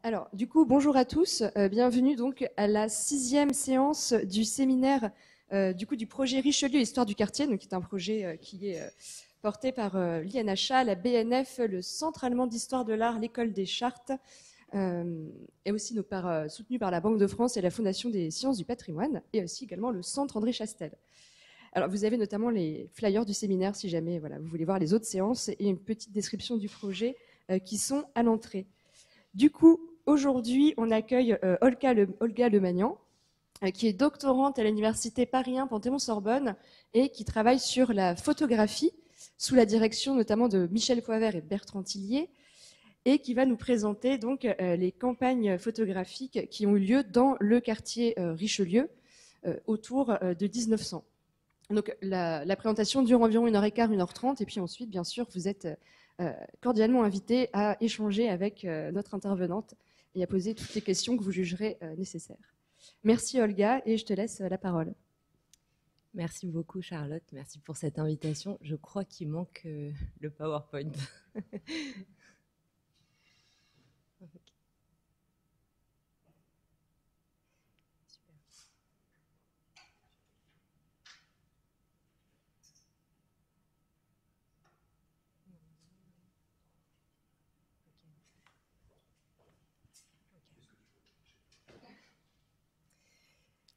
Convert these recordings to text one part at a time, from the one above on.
Alors, du coup, bonjour à tous. Bienvenue donc à la 6e séance du séminaire du projet Richelieu Histoire du quartier, donc qui est un projet qui est porté par l'INHA, la BNF, le Centre allemand d'histoire de l'art, l'École des Chartes, et aussi soutenu par la Banque de France et la Fondation des sciences du patrimoine, et aussi également le Centre André Chastel. Alors, vous avez notamment les flyers du séminaire si jamais vous voulez voir les autres séances et une petite description du projet qui sont à l'entrée. Du coup, aujourd'hui, on accueille Olga Lemagnan, qui est doctorante à l'université Paris 1 Panthéon-Sorbonne et qui travaille sur la photographie sous la direction notamment de Michel Poivert et Bertrand Tillier, et qui va nous présenter donc les campagnes photographiques qui ont eu lieu dans le quartier Richelieu autour de 1900. Donc la présentation dure environ 1h15, 1h30, et puis ensuite, bien sûr, vous êtes cordialement invités à échanger avec notre intervenante et à poser toutes les questions que vous jugerez nécessaires. Merci Olga, et je te laisse la parole. Merci beaucoup Charlotte, merci pour cette invitation. Je crois qu'il manque le PowerPoint.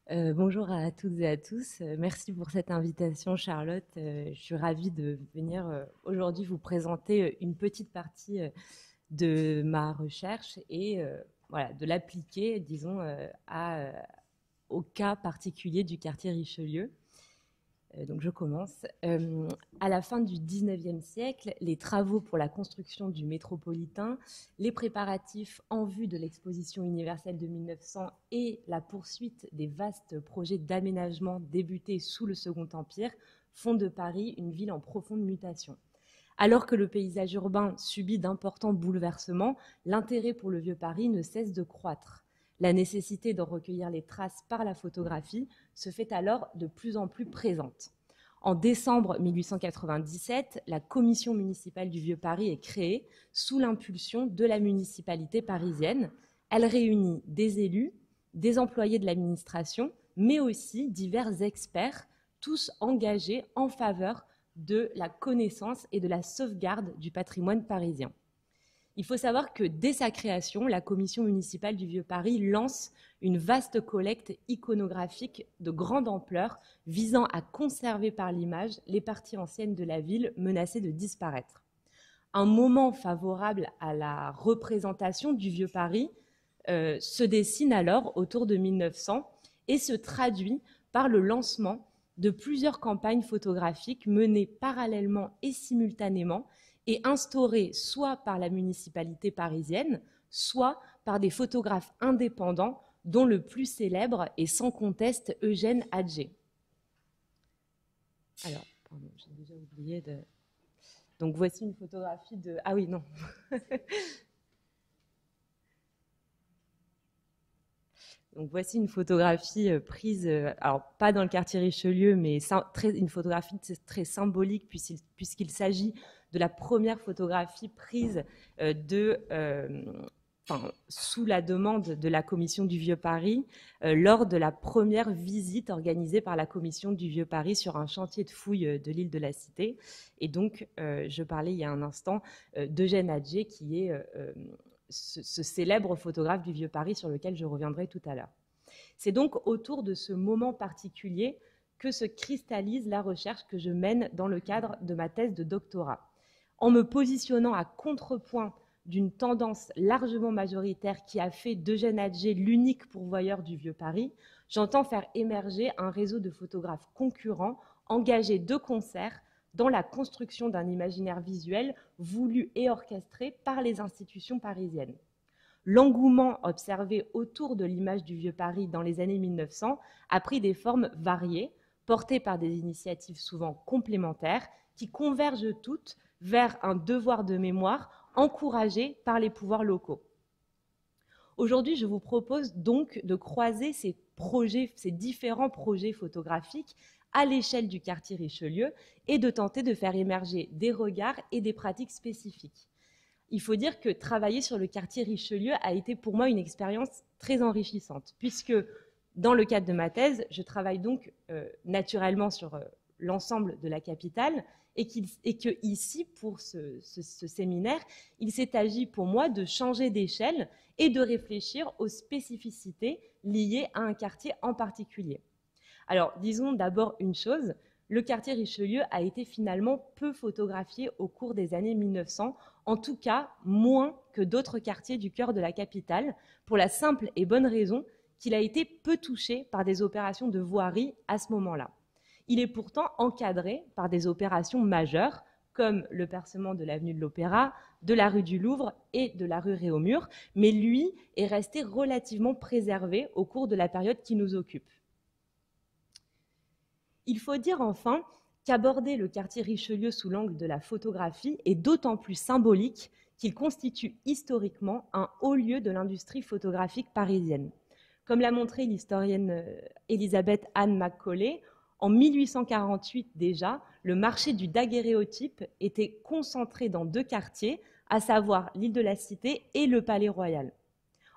Bonjour à toutes et à tous. Merci pour cette invitation, Charlotte. Je suis ravie de venir aujourd'hui vous présenter une petite partie de ma recherche et voilà, de l'appliquer, disons, au cas particulier du quartier Richelieu. Donc je commence. À la fin du XIXe siècle, les travaux pour la construction du métropolitain, les préparatifs en vue de l'exposition universelle de 1900 et la poursuite des vastes projets d'aménagement débutés sous le Second Empire font de Paris une ville en profonde mutation. Alors que le paysage urbain subit d'importants bouleversements, l'intérêt pour le vieux Paris ne cesse de croître. La nécessité d'en recueillir les traces par la photographie se fait alors de plus en plus présente. En décembre 1897, la commission municipale du Vieux Paris est créée sous l'impulsion de la municipalité parisienne. Elle réunit des élus, des employés de l'administration, mais aussi divers experts, tous engagés en faveur de la connaissance et de la sauvegarde du patrimoine parisien. Il faut savoir que dès sa création, la commission municipale du Vieux Paris lance une vaste collecte iconographique de grande ampleur visant à conserver par l'image les parties anciennes de la ville menacées de disparaître. Un moment favorable à la représentation du Vieux Paris se dessine alors autour de 1900 et se traduit par le lancement de plusieurs campagnes photographiques menées parallèlement et simultanément et instaurée soit par la municipalité parisienne, soit par des photographes indépendants, dont le plus célèbre est sans conteste Eugène Atget. Alors, pardon, j'ai déjà oublié de... Donc voici une photographie de... Ah oui, non. Donc voici une photographie prise, alors pas dans le quartier Richelieu, mais une photographie très symbolique puisqu'il s'agit de la première photographie prise sous la demande de la commission du Vieux Paris lors de la première visite organisée par la commission du Vieux Paris sur un chantier de fouilles de l'île de la Cité. Et donc, je parlais il y a un instant d'Eugène Atget, qui est ce célèbre photographe du Vieux Paris sur lequel je reviendrai tout à l'heure. C'est donc autour de ce moment particulier que se cristallise la recherche que je mène dans le cadre de ma thèse de doctorat. En me positionnant à contrepoint d'une tendance largement majoritaire qui a fait d'Eugène Atget l'unique pourvoyeur du Vieux Paris, j'entends faire émerger un réseau de photographes concurrents engagés de concert dans la construction d'un imaginaire visuel voulu et orchestré par les institutions parisiennes. L'engouement observé autour de l'image du Vieux Paris dans les années 1900 a pris des formes variées, portées par des initiatives souvent complémentaires, qui convergent toutes vers un devoir de mémoire encouragé par les pouvoirs locaux. Aujourd'hui, je vous propose donc de croiser ces différents projets photographiques à l'échelle du quartier Richelieu et de tenter de faire émerger des regards et des pratiques spécifiques. il faut dire que travailler sur le quartier Richelieu a été pour moi une expérience très enrichissante, puisque dans le cadre de ma thèse, je travaille donc naturellement sur l'ensemble de la capitale, et que ici, pour ce séminaire, il s'est agi pour moi de changer d'échelle et de réfléchir aux spécificités liées à un quartier en particulier. Alors, disons d'abord une chose, le quartier Richelieu a été finalement peu photographié au cours des années 1900, en tout cas moins que d'autres quartiers du cœur de la capitale, pour la simple et bonne raison qu'il a été peu touché par des opérations de voirie à ce moment-là. Il est pourtant encadré par des opérations majeures, comme le percement de l'avenue de l'Opéra, de la rue du Louvre et de la rue Réaumur, mais lui est resté relativement préservé au cours de la période qui nous occupe. Il faut dire enfin qu'aborder le quartier Richelieu sous l'angle de la photographie est d'autant plus symbolique qu'il constitue historiquement un haut lieu de l'industrie photographique parisienne. Comme l'a montré l'historienne Elisabeth Anne Macaulay, en 1848 déjà, le marché du daguerréotype était concentré dans 2 quartiers, à savoir l'île de la Cité et le Palais Royal.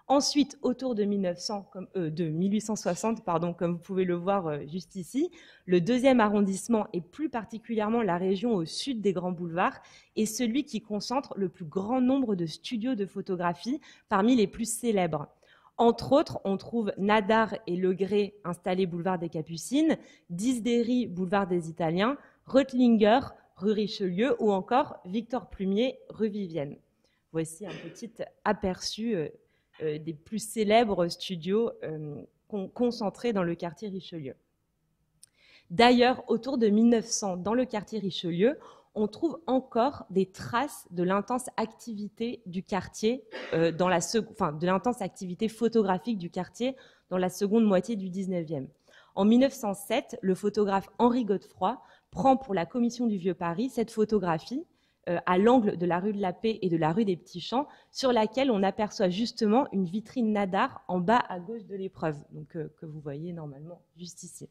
Ensuite, autour de 1860, comme vous pouvez le voir juste ici, le 2e arrondissement et plus particulièrement la région au sud des grands boulevards est celui qui concentre le plus grand nombre de studios de photographie parmi les plus célèbres. Entre autres, on trouve Nadar et Legret installés boulevard des Capucines, Disdéry, boulevard des Italiens, Reutlinger, rue Richelieu ou encore Victor Plumier, rue Vivienne. Voici un petit aperçu des plus célèbres studios concentrés dans le quartier Richelieu. D'ailleurs, autour de 1900, dans le quartier Richelieu, on trouve encore des traces de l'intense activité du quartier, de l'intense activité photographique du quartier dans la seconde moitié du 19e. En 1907, le photographe Henri Godefroy prend pour la Commission du Vieux Paris cette photographie à l'angle de la rue de la Paix et de la rue des Petits Champs, sur laquelle on aperçoit justement une vitrine Nadar en bas à gauche de l'épreuve, que vous voyez normalement juste ici.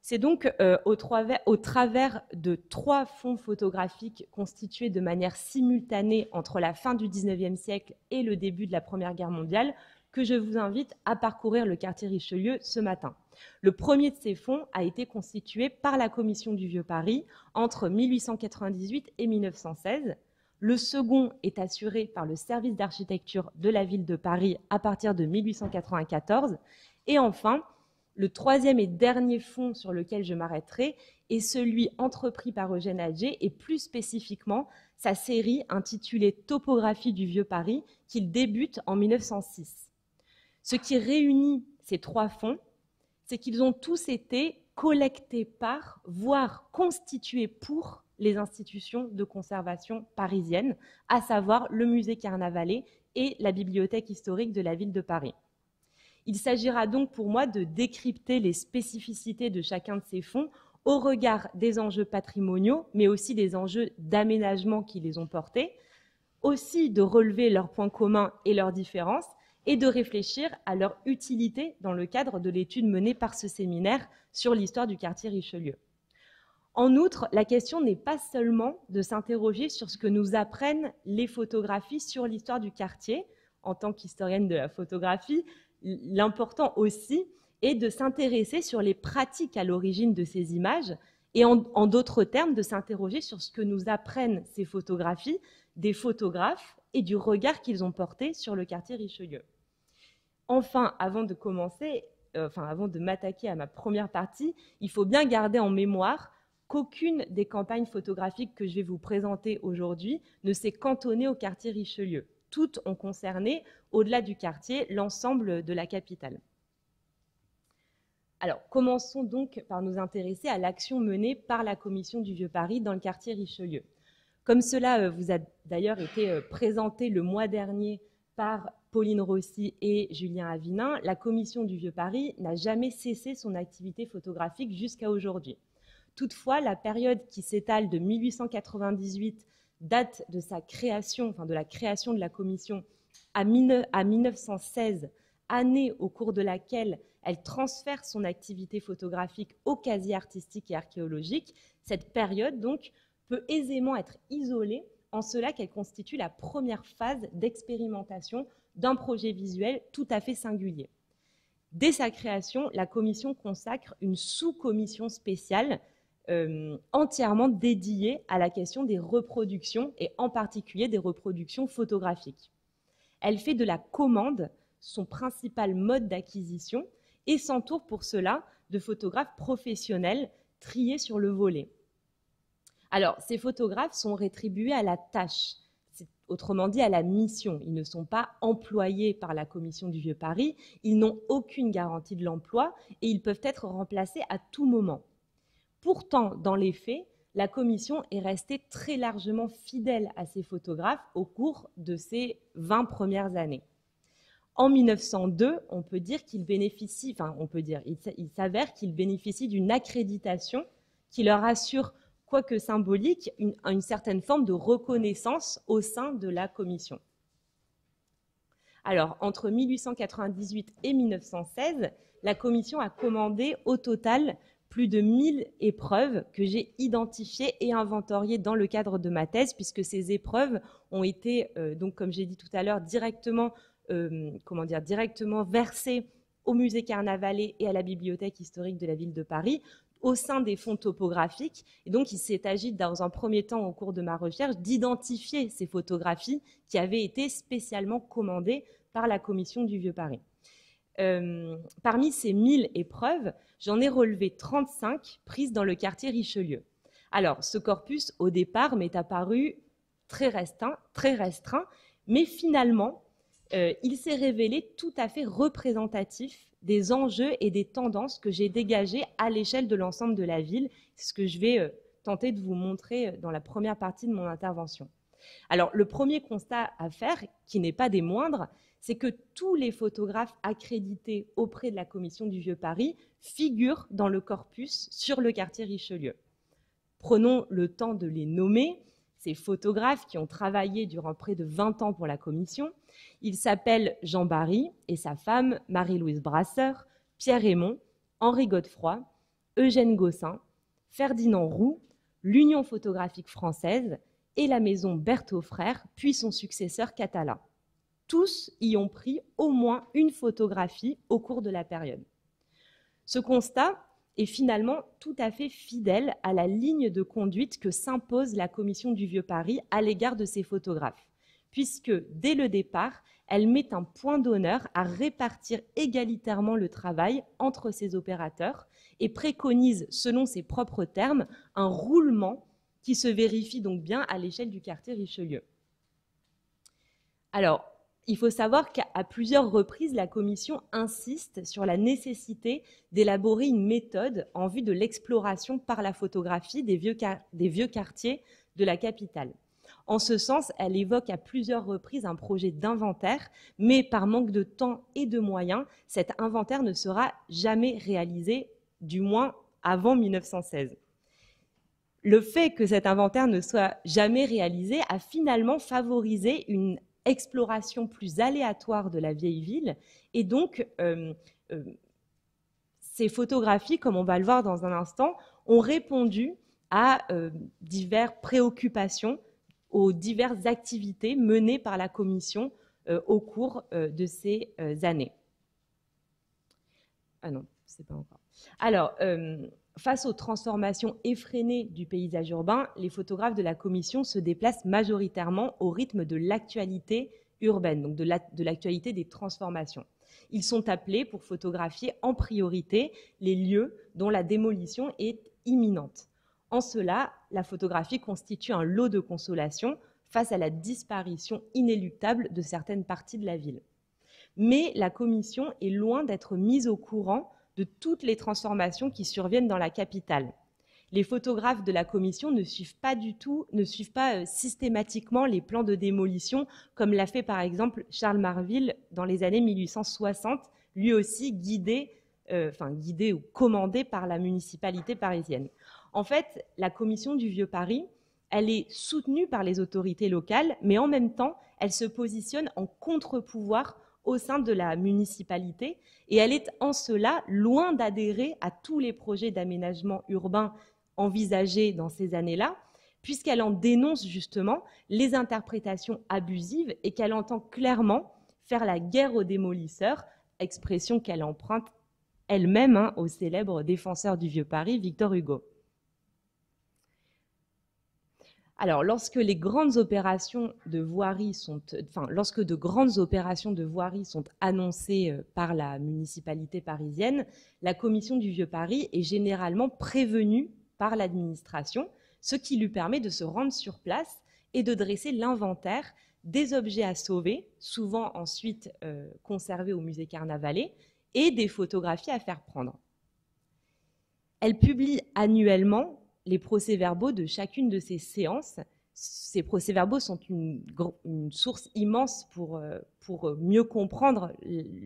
C'est donc au travers de 3 fonds photographiques constitués de manière simultanée entre la fin du XIXe siècle et le début de la Première Guerre mondiale que je vous invite à parcourir le quartier Richelieu ce matin. Le premier de ces fonds a été constitué par la Commission du Vieux Paris entre 1898 et 1916. Le second est assuré par le service d'architecture de la ville de Paris à partir de 1894. Et enfin, le 3e et dernier fonds sur lequel je m'arrêterai est celui entrepris par Eugène Atget et plus spécifiquement sa série intitulée Topographie du Vieux Paris qu'il débute en 1906. Ce qui réunit ces 3 fonds, c'est qu'ils ont tous été collectés par, voire constitués pour les institutions de conservation parisiennes, à savoir le musée Carnavalet et la bibliothèque historique de la ville de Paris. Il s'agira donc pour moi de décrypter les spécificités de chacun de ces fonds au regard des enjeux patrimoniaux, mais aussi des enjeux d'aménagement qui les ont portés, aussi de relever leurs points communs et leurs différences, et de réfléchir à leur utilité dans le cadre de l'étude menée par ce séminaire sur l'histoire du quartier Richelieu. En outre, la question n'est pas seulement de s'interroger sur ce que nous apprennent les photographies sur l'histoire du quartier. En tant qu'historienne de la photographie, l'important aussi est de s'intéresser sur les pratiques à l'origine de ces images et en d'autres termes, de s'interroger sur ce que nous apprennent ces photographies des photographes et du regard qu'ils ont porté sur le quartier Richelieu. Enfin, avant de m'attaquer à ma première partie, il faut bien garder en mémoire qu'aucune des campagnes photographiques que je vais vous présenter aujourd'hui ne s'est cantonnée au quartier Richelieu. Toutes ont concerné, au-delà du quartier, l'ensemble de la capitale. Alors, commençons donc par nous intéresser à l'action menée par la Commission du Vieux Paris dans le quartier Richelieu. Comme cela vous a d'ailleurs été présenté le mois dernier par Pauline Rossi et Julien Avinin, la Commission du Vieux Paris n'a jamais cessé son activité photographique jusqu'à aujourd'hui. Toutefois, la période qui s'étale de 1898, date de sa création, de la création de la Commission, à 1916, année au cours de laquelle elle transfère son activité photographique au casier artistique et archéologique, cette période donc peut aisément être isolée en cela qu'elle constitue la première phase d'expérimentation d'un projet visuel tout à fait singulier. Dès sa création, la commission consacre une sous-commission spéciale entièrement dédiée à la question des reproductions et en particulier des reproductions photographiques. Elle fait de la commande son principal mode d'acquisition et s'entoure pour cela de photographes professionnels triés sur le volet. Alors, ces photographes sont rétribués à la tâche, autrement dit à la mission. Ils ne sont pas employés par la Commission du Vieux Paris, ils n'ont aucune garantie de l'emploi et ils peuvent être remplacés à tout moment. Pourtant, dans les faits, la Commission est restée très largement fidèle à ces photographes au cours de ces 20 premières années. En 1902, on peut dire qu'il bénéficie, il s'avère qu'ils bénéficient d'une accréditation qui leur assure, quoique symbolique, une certaine forme de reconnaissance au sein de la commission. Alors, entre 1898 et 1916, la commission a commandé au total plus de 1000 épreuves que j'ai identifiées et inventoriées dans le cadre de ma thèse, puisque ces épreuves ont été, donc, comme j'ai dit tout à l'heure, directement versées au musée Carnavalet et à la bibliothèque historique de la ville de Paris, au sein des fonds topographiques. Et donc, il s'est agi, dans un premier temps, au cours de ma recherche, d'identifier ces photographies qui avaient été spécialement commandées par la Commission du Vieux Paris. Parmi ces 1000 épreuves, j'en ai relevé 35 prises dans le quartier Richelieu. Alors, ce corpus, au départ, m'est apparu très restreint, mais finalement, il s'est révélé tout à fait représentatif des enjeux et des tendances que j'ai dégagées à l'échelle de l'ensemble de la ville. C'est ce que je vais tenter de vous montrer dans la première partie de mon intervention. Alors, le premier constat à faire, qui n'est pas des moindres, c'est que tous les photographes accrédités auprès de la Commission du Vieux Paris figurent dans le corpus sur le quartier Richelieu. Prenons le temps de les nommer. Ces photographes qui ont travaillé durant près de 20 ans pour la Commission. Ils s'appellent Jean Barry et sa femme Marie-Louise Brasseur, Pierre Raymond, Henri Godefroy, Eugène Gossin, Ferdinand Roux, l'Union photographique française et la maison Berthaud Frères, puis son successeur Catala. Tous y ont pris au moins une photographie au cours de la période. Ce constat est finalement tout à fait fidèle à la ligne de conduite que s'impose la Commission du Vieux Paris à l'égard de ces photographes, puisque dès le départ, elle met un point d'honneur à répartir égalitairement le travail entre ses opérateurs et préconise, selon ses propres termes, un roulement qui se vérifie donc bien à l'échelle du quartier Richelieu. Alors, il faut savoir qu'à plusieurs reprises, la Commission insiste sur la nécessité d'élaborer une méthode en vue de l'exploration par la photographie des vieux quartiers de la capitale. En ce sens, elle évoque à plusieurs reprises un projet d'inventaire, mais par manque de temps et de moyens, cet inventaire ne sera jamais réalisé, du moins avant 1916. Le fait que cet inventaire ne soit jamais réalisé a finalement favorisé une exploration plus aléatoire de la vieille ville et donc ces photographies, comme on va le voir dans un instant, ont répondu à diverses préoccupations, aux diverses activités menées par la Commission au cours de ces années. Ah non, c'est pas encore. Alors, face aux transformations effrénées du paysage urbain, les photographes de la Commission se déplacent majoritairement au rythme de l'actualité urbaine, donc de l'actualité des transformations. Ils sont appelés pour photographier en priorité les lieux dont la démolition est imminente. En cela, la photographie constitue un lot de consolation face à la disparition inéluctable de certaines parties de la ville. Mais la Commission est loin d'être mise au courant de toutes les transformations qui surviennent dans la capitale. Les photographes de la Commission ne suivent pas systématiquement les plans de démolition, comme l'a fait par exemple Charles Marville dans les années 1860, lui aussi guidé ou commandé par la municipalité parisienne. En fait, la Commission du Vieux Paris, elle est soutenue par les autorités locales, mais en même temps, elle se positionne en contre-pouvoir au sein de la municipalité et elle est en cela loin d'adhérer à tous les projets d'aménagement urbain envisagés dans ces années-là, puisqu'elle en dénonce justement les interprétations abusives et qu'elle entend clairement faire la guerre aux démolisseurs, expression qu'elle emprunte elle-même au célèbre défenseur du Vieux Paris, Victor Hugo. Alors, lorsque de grandes opérations de voirie sont annoncées par la municipalité parisienne, la commission du Vieux Paris est généralement prévenue par l'administration, ce qui lui permet de se rendre sur place et de dresser l'inventaire des objets à sauver, souvent ensuite conservés au musée Carnavalet, et des photographies à faire prendre. Elle publie annuellement les procès-verbaux de chacune de ces séances. Ces procès-verbaux sont une source immense pour mieux comprendre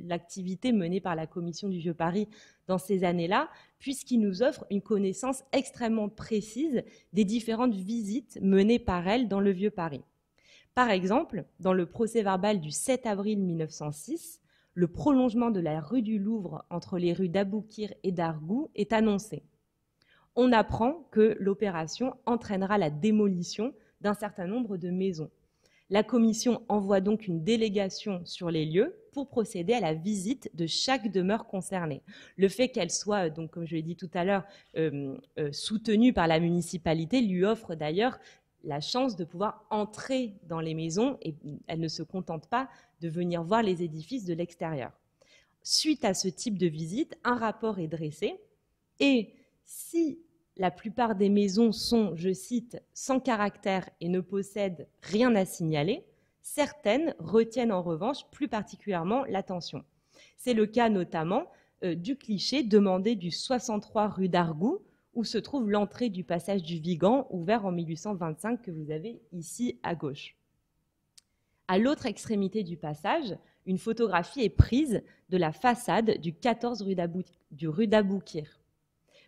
l'activité menée par la commission du Vieux Paris dans ces années-là, puisqu'ils nous offrent une connaissance extrêmement précise des différentes visites menées par elle dans le Vieux Paris. Par exemple, dans le procès-verbal du 7 avril 1906, le prolongement de la rue du Louvre entre les rues d'Aboukir et d'Argout est annoncé. On apprend que l'opération entraînera la démolition d'un certain nombre de maisons. La commission envoie donc une délégation sur les lieux pour procéder à la visite de chaque demeure concernée. Le fait qu'elle soit, donc, comme je l'ai dit tout à l'heure, soutenue par la municipalité lui offre d'ailleurs la chance de pouvoir entrer dans les maisons et elle ne se contente pas de venir voir les édifices de l'extérieur. Suite à ce type de visite, un rapport est dressé et si la plupart des maisons sont, je cite, sans caractère et ne possèdent rien à signaler, certaines retiennent en revanche plus particulièrement l'attention. C'est le cas notamment du cliché demandé du 63 rue d'Argout, où se trouve l'entrée du passage du Vigan, ouvert en 1825, que vous avez ici à gauche. À l'autre extrémité du passage, une photographie est prise de la façade du 14 rue d'Aboukir.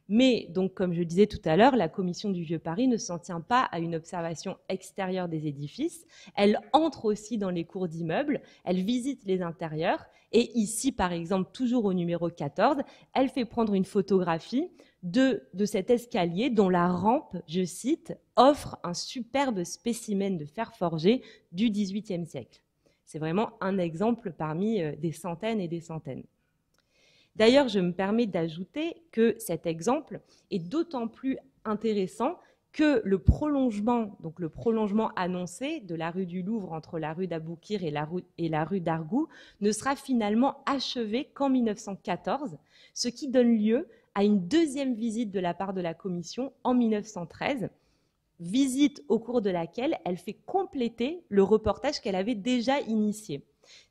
Mais, donc, comme je disais tout à l'heure, la commission du Vieux Paris ne s'en tient pas à une observation extérieure des édifices. Elle entre aussi dans les cours d'immeubles, elle visite les intérieurs et ici, par exemple, toujours au numéro 14, elle fait prendre une photographie de cet escalier dont la rampe, je cite, offre un superbe spécimen de fer forgé du XVIIIe siècle. C'est vraiment un exemple parmi des centaines et des centaines. D'ailleurs, je me permets d'ajouter que cet exemple est d'autant plus intéressant que le prolongement annoncé de la rue du Louvre entre la rue d'Aboukir et la rue d'Argout ne sera finalement achevé qu'en 1914, ce qui donne lieu à une deuxième visite de la part de la commission en 1913, visite au cours de laquelle elle fait compléter le reportage qu'elle avait déjà initié.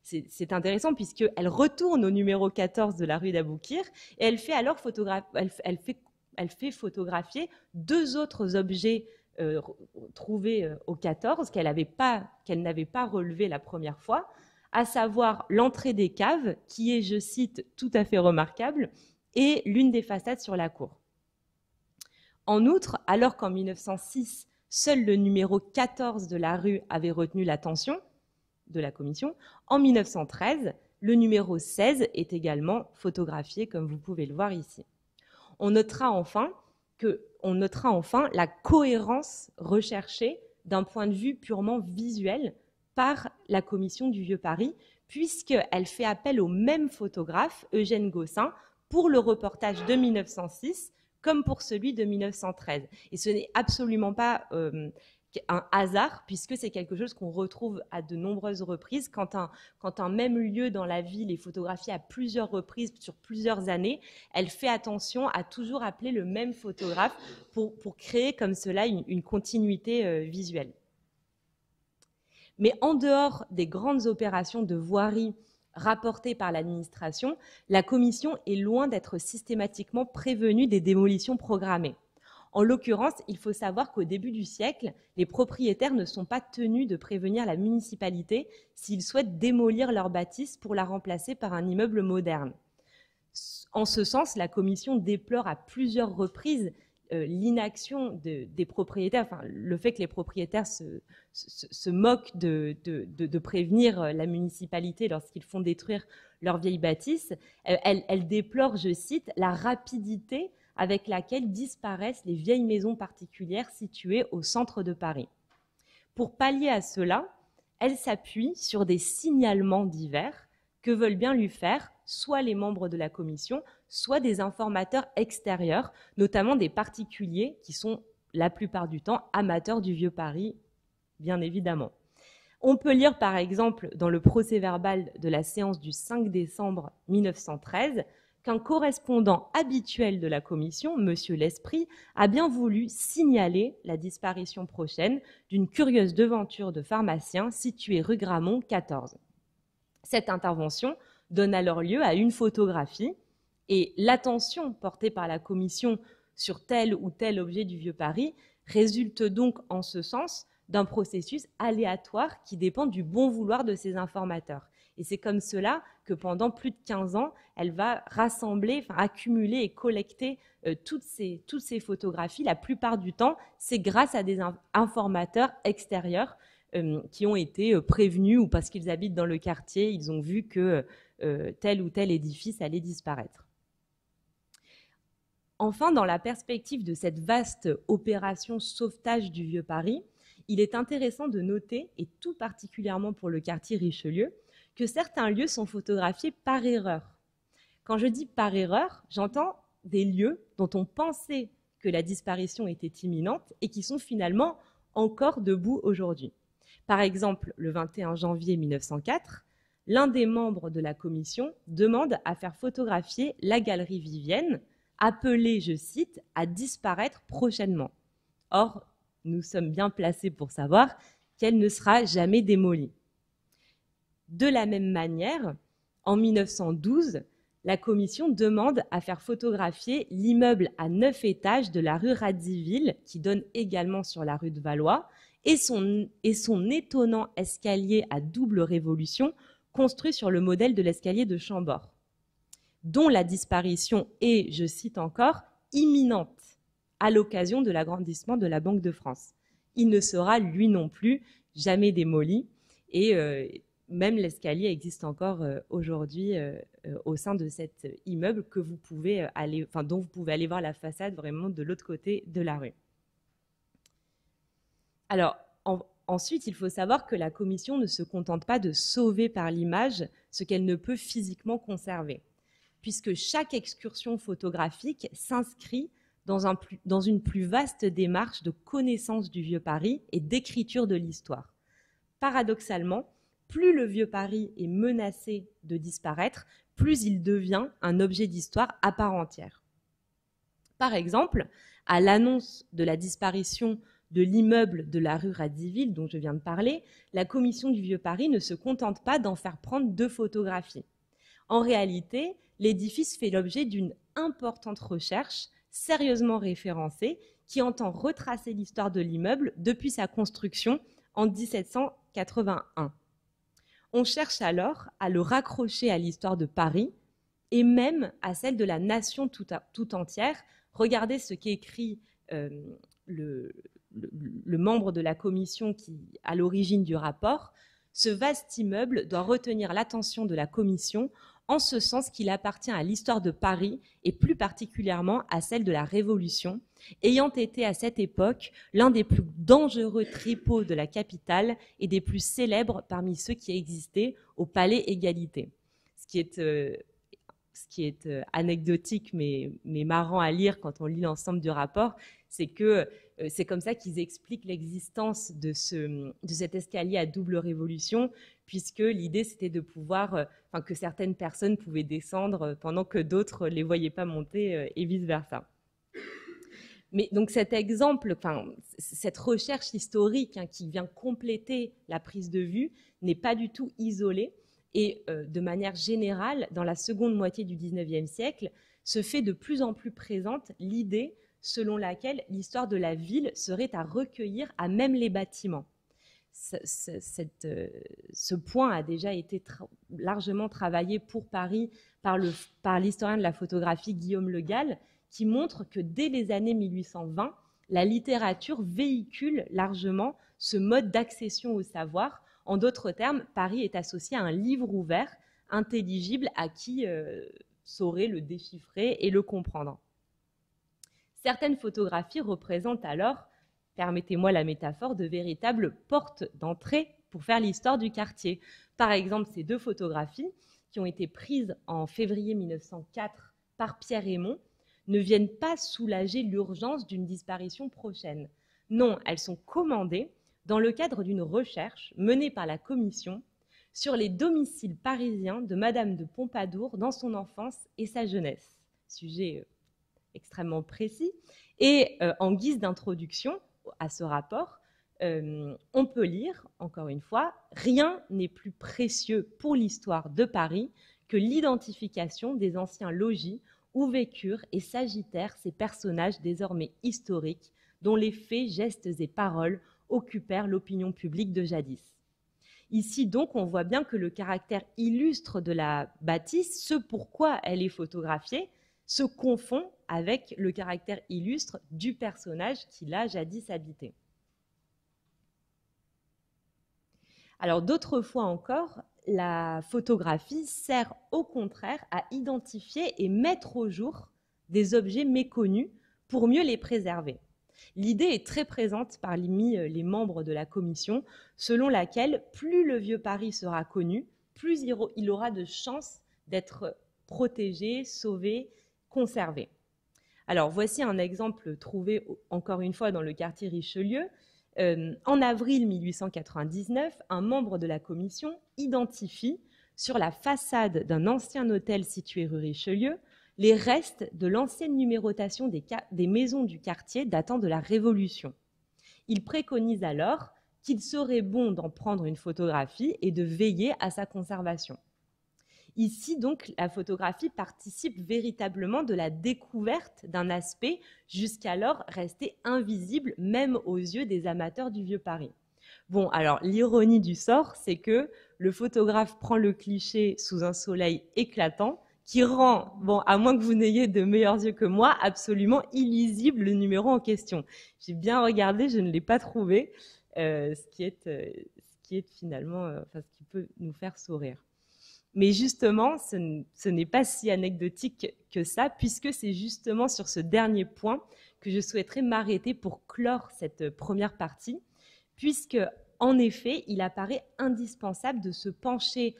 C'est intéressant puisqu'elle retourne au numéro 14 de la rue d'Aboukir et elle fait alors photographier deux autres objets trouvés au 14 qu'elle n'avait pas relevés la première fois, à savoir l'entrée des caves qui est, je cite, tout à fait remarquable, et l'une des façades sur la cour. En outre, alors qu'en 1906, seul le numéro 14 de la rue avait retenu l'attention de la commission, en 1913, le numéro 16 est également photographié, comme vous pouvez le voir ici. On notera enfin la cohérence recherchée d'un point de vue purement visuel par la commission du Vieux Paris, puisqu'elle fait appel au même photographe, Eugène Gossin, pour le reportage de 1906 comme pour celui de 1913. Et ce n'est absolument pas un hasard, puisque c'est quelque chose qu'on retrouve à de nombreuses reprises. Quand un même lieu dans la ville est photographié à plusieurs reprises sur plusieurs années, elle fait attention à toujours appeler le même photographe pour créer comme cela une continuité visuelle. Mais en dehors des grandes opérations de voirie rapportées par l'administration, la commission est loin d'être systématiquement prévenue des démolitions programmées. En l'occurrence, il faut savoir qu'au début du siècle, les propriétaires ne sont pas tenus de prévenir la municipalité s'ils souhaitent démolir leur bâtisse pour la remplacer par un immeuble moderne. En ce sens, la commission déplore à plusieurs reprises l'inaction des propriétaires, enfin, le fait que les propriétaires se moquent de prévenir la municipalité lorsqu'ils font détruire leur vieille bâtisse. Elle déplore, je cite, la rapidité avec laquelle disparaissent les vieilles maisons particulières situées au centre de Paris. Pour pallier à cela, elle s'appuie sur des signalements divers que veulent bien lui faire soit les membres de la commission, soit des informateurs extérieurs, notamment des particuliers qui sont la plupart du temps amateurs du vieux Paris, bien évidemment. On peut lire par exemple dans le procès-verbal de la séance du 5 décembre 1913 qu'un correspondant habituel de la commission, M. L'Esprit, a bien voulu signaler la disparition prochaine d'une curieuse devanture de pharmacien située rue Gramont 14. Cette intervention donne alors lieu à une photographie et l'attention portée par la commission sur tel ou tel objet du vieux Paris résulte donc en ce sens d'un processus aléatoire qui dépend du bon vouloir de ses informateurs. Et c'est comme cela que pendant plus de 15 ans, elle va rassembler, accumuler et collecter toutes ces photographies. La plupart du temps, c'est grâce à des informateurs extérieurs qui ont été prévenus ou parce qu'ils habitent dans le quartier, ils ont vu que tel ou tel édifice allait disparaître. Enfin, dans la perspective de cette vaste opération sauvetage du vieux Paris, il est intéressant de noter, et tout particulièrement pour le quartier Richelieu, que certains lieux sont photographiés par erreur. Quand je dis par erreur, j'entends des lieux dont on pensait que la disparition était imminente et qui sont finalement encore debout aujourd'hui. Par exemple, le 21 janvier 1904, l'un des membres de la commission demande à faire photographier la galerie Vivienne, appelée, je cite, à disparaître prochainement. Or, nous sommes bien placés pour savoir qu'elle ne sera jamais démolie. De la même manière, en 1912, la commission demande à faire photographier l'immeuble à 9 étages de la rue Radziwiłł, qui donne également sur la rue de Valois, et son étonnant escalier à double révolution, construit sur le modèle de l'escalier de Chambord, dont la disparition est, je cite encore, imminente à l'occasion de l'agrandissement de la Banque de France. Il ne sera, lui non plus, jamais démoli, et même l'escalier existe encore aujourd'hui au sein de cet immeuble que vous pouvez dont vous pouvez aller voir la façade vraiment de l'autre côté de la rue. Alors, ensuite, il faut savoir que la commission ne se contente pas de sauver par l'image ce qu'elle ne peut physiquement conserver, puisque chaque excursion photographique s'inscrit dans une plus vaste démarche de connaissance du vieux Paris et d'écriture de l'histoire. Paradoxalement, plus le vieux Paris est menacé de disparaître, plus il devient un objet d'histoire à part entière. Par exemple, à l'annonce de la disparition de l'immeuble de la rue Radziwiłł dont je viens de parler, la commission du vieux Paris ne se contente pas d'en faire prendre 2 photographies. En réalité, l'édifice fait l'objet d'une importante recherche sérieusement référencée qui entend retracer l'histoire de l'immeuble depuis sa construction en 1781. On cherche alors à le raccrocher à l'histoire de Paris et même à celle de la nation tout entière. Regardez ce qu'écrit le membre de la commission qui à l'origine du rapport. Ce vaste immeuble doit retenir l'attention de la commission en ce sens qu'il appartient à l'histoire de Paris et plus particulièrement à celle de la Révolution, ayant été à cette époque l'un des plus dangereux tripots de la capitale et des plus célèbres parmi ceux qui existaient au Palais Égalité. Ce qui est anecdotique mais marrant à lire quand on lit l'ensemble du rapport, c'est que c'est comme ça qu'ils expliquent l'existence de cet escalier à double révolution, puisque l'idée c'était de pouvoir, que certaines personnes pouvaient descendre pendant que d'autres ne les voyaient pas monter et vice-versa. Mais donc cet exemple, cette recherche historique qui vient compléter la prise de vue n'est pas du tout isolée et de manière générale, dans la seconde moitié du XIXe siècle, se fait de plus en plus présente l'idée selon laquelle l'histoire de la ville serait à recueillir à même les bâtiments. Ce point a déjà été largement travaillé pour Paris par l'historien de la photographie Guillaume Le Gall, qui montre que dès les années 1820, la littérature véhicule largement ce mode d'accession au savoir. En d'autres termes, Paris est associé à un livre ouvert, intelligible à qui saurait le déchiffrer et le comprendre. Certaines photographies représentent alors, permettez-moi la métaphore, de véritables portes d'entrée pour faire l'histoire du quartier. Par exemple, ces 2 photographies qui ont été prises en février 1904 par Pierre Hémon ne viennent pas soulager l'urgence d'une disparition prochaine. Non, elles sont commandées dans le cadre d'une recherche menée par la commission sur les domiciles parisiens de Madame de Pompadour dans son enfance et sa jeunesse. Sujet extrêmement précis. Et en guise d'introduction à ce rapport, on peut lire, encore une fois, « Rien n'est plus précieux pour l'histoire de Paris que l'identification des anciens logis où vécurent et s'agitèrent ces personnages désormais historiques dont les faits, gestes et paroles occupèrent l'opinion publique de jadis. » Ici, donc, on voit bien que le caractère illustre de la bâtisse, ce pourquoi elle est photographiée, se confond avec le caractère illustre du personnage qui l'a jadis habité. Alors, d'autres fois encore, la photographie sert au contraire à identifier et mettre au jour des objets méconnus pour mieux les préserver. L'idée est très présente parmi les membres de la commission, selon laquelle plus le vieux Paris sera connu, plus il aura de chances d'être protégé, sauvé, conservé. Alors, voici un exemple trouvé encore une fois dans le quartier Richelieu. En avril 1899, un membre de la commission identifie sur la façade d'un ancien hôtel situé rue Richelieu les restes de l'ancienne numérotation des maisons du quartier datant de la Révolution. Il préconise alors qu'il serait bon d'en prendre une photographie et de veiller à sa conservation. Ici, donc, la photographie participe véritablement de la découverte d'un aspect jusqu'alors resté invisible, même aux yeux des amateurs du vieux Paris. Bon, alors, l'ironie du sort, c'est que le photographe prend le cliché sous un soleil éclatant qui rend, bon, à moins que vous n'ayez de meilleurs yeux que moi, absolument illisible le numéro en question. J'ai bien regardé, je ne l'ai pas trouvé, ce qui est finalement, ce qui peut nous faire sourire. Mais justement, ce n'est pas si anecdotique que ça, puisque c'est justement sur ce dernier point que je souhaiterais m'arrêter pour clore cette première partie, puisque, en effet, il apparaît indispensable de se pencher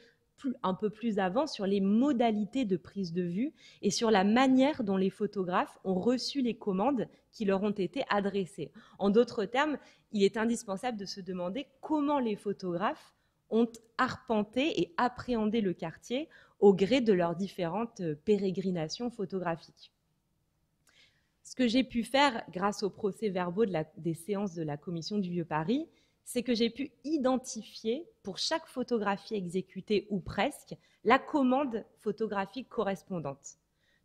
un peu plus avant sur les modalités de prise de vue et sur la manière dont les photographes ont reçu les commandes qui leur ont été adressées. En d'autres termes, il est indispensable de se demander comment les photographes ont arpenté et appréhendé le quartier au gré de leurs différentes pérégrinations photographiques. Ce que j'ai pu faire grâce aux procès-verbaux des séances de la Commission du Vieux Paris, c'est que j'ai pu identifier pour chaque photographie exécutée ou presque la commande photographique correspondante.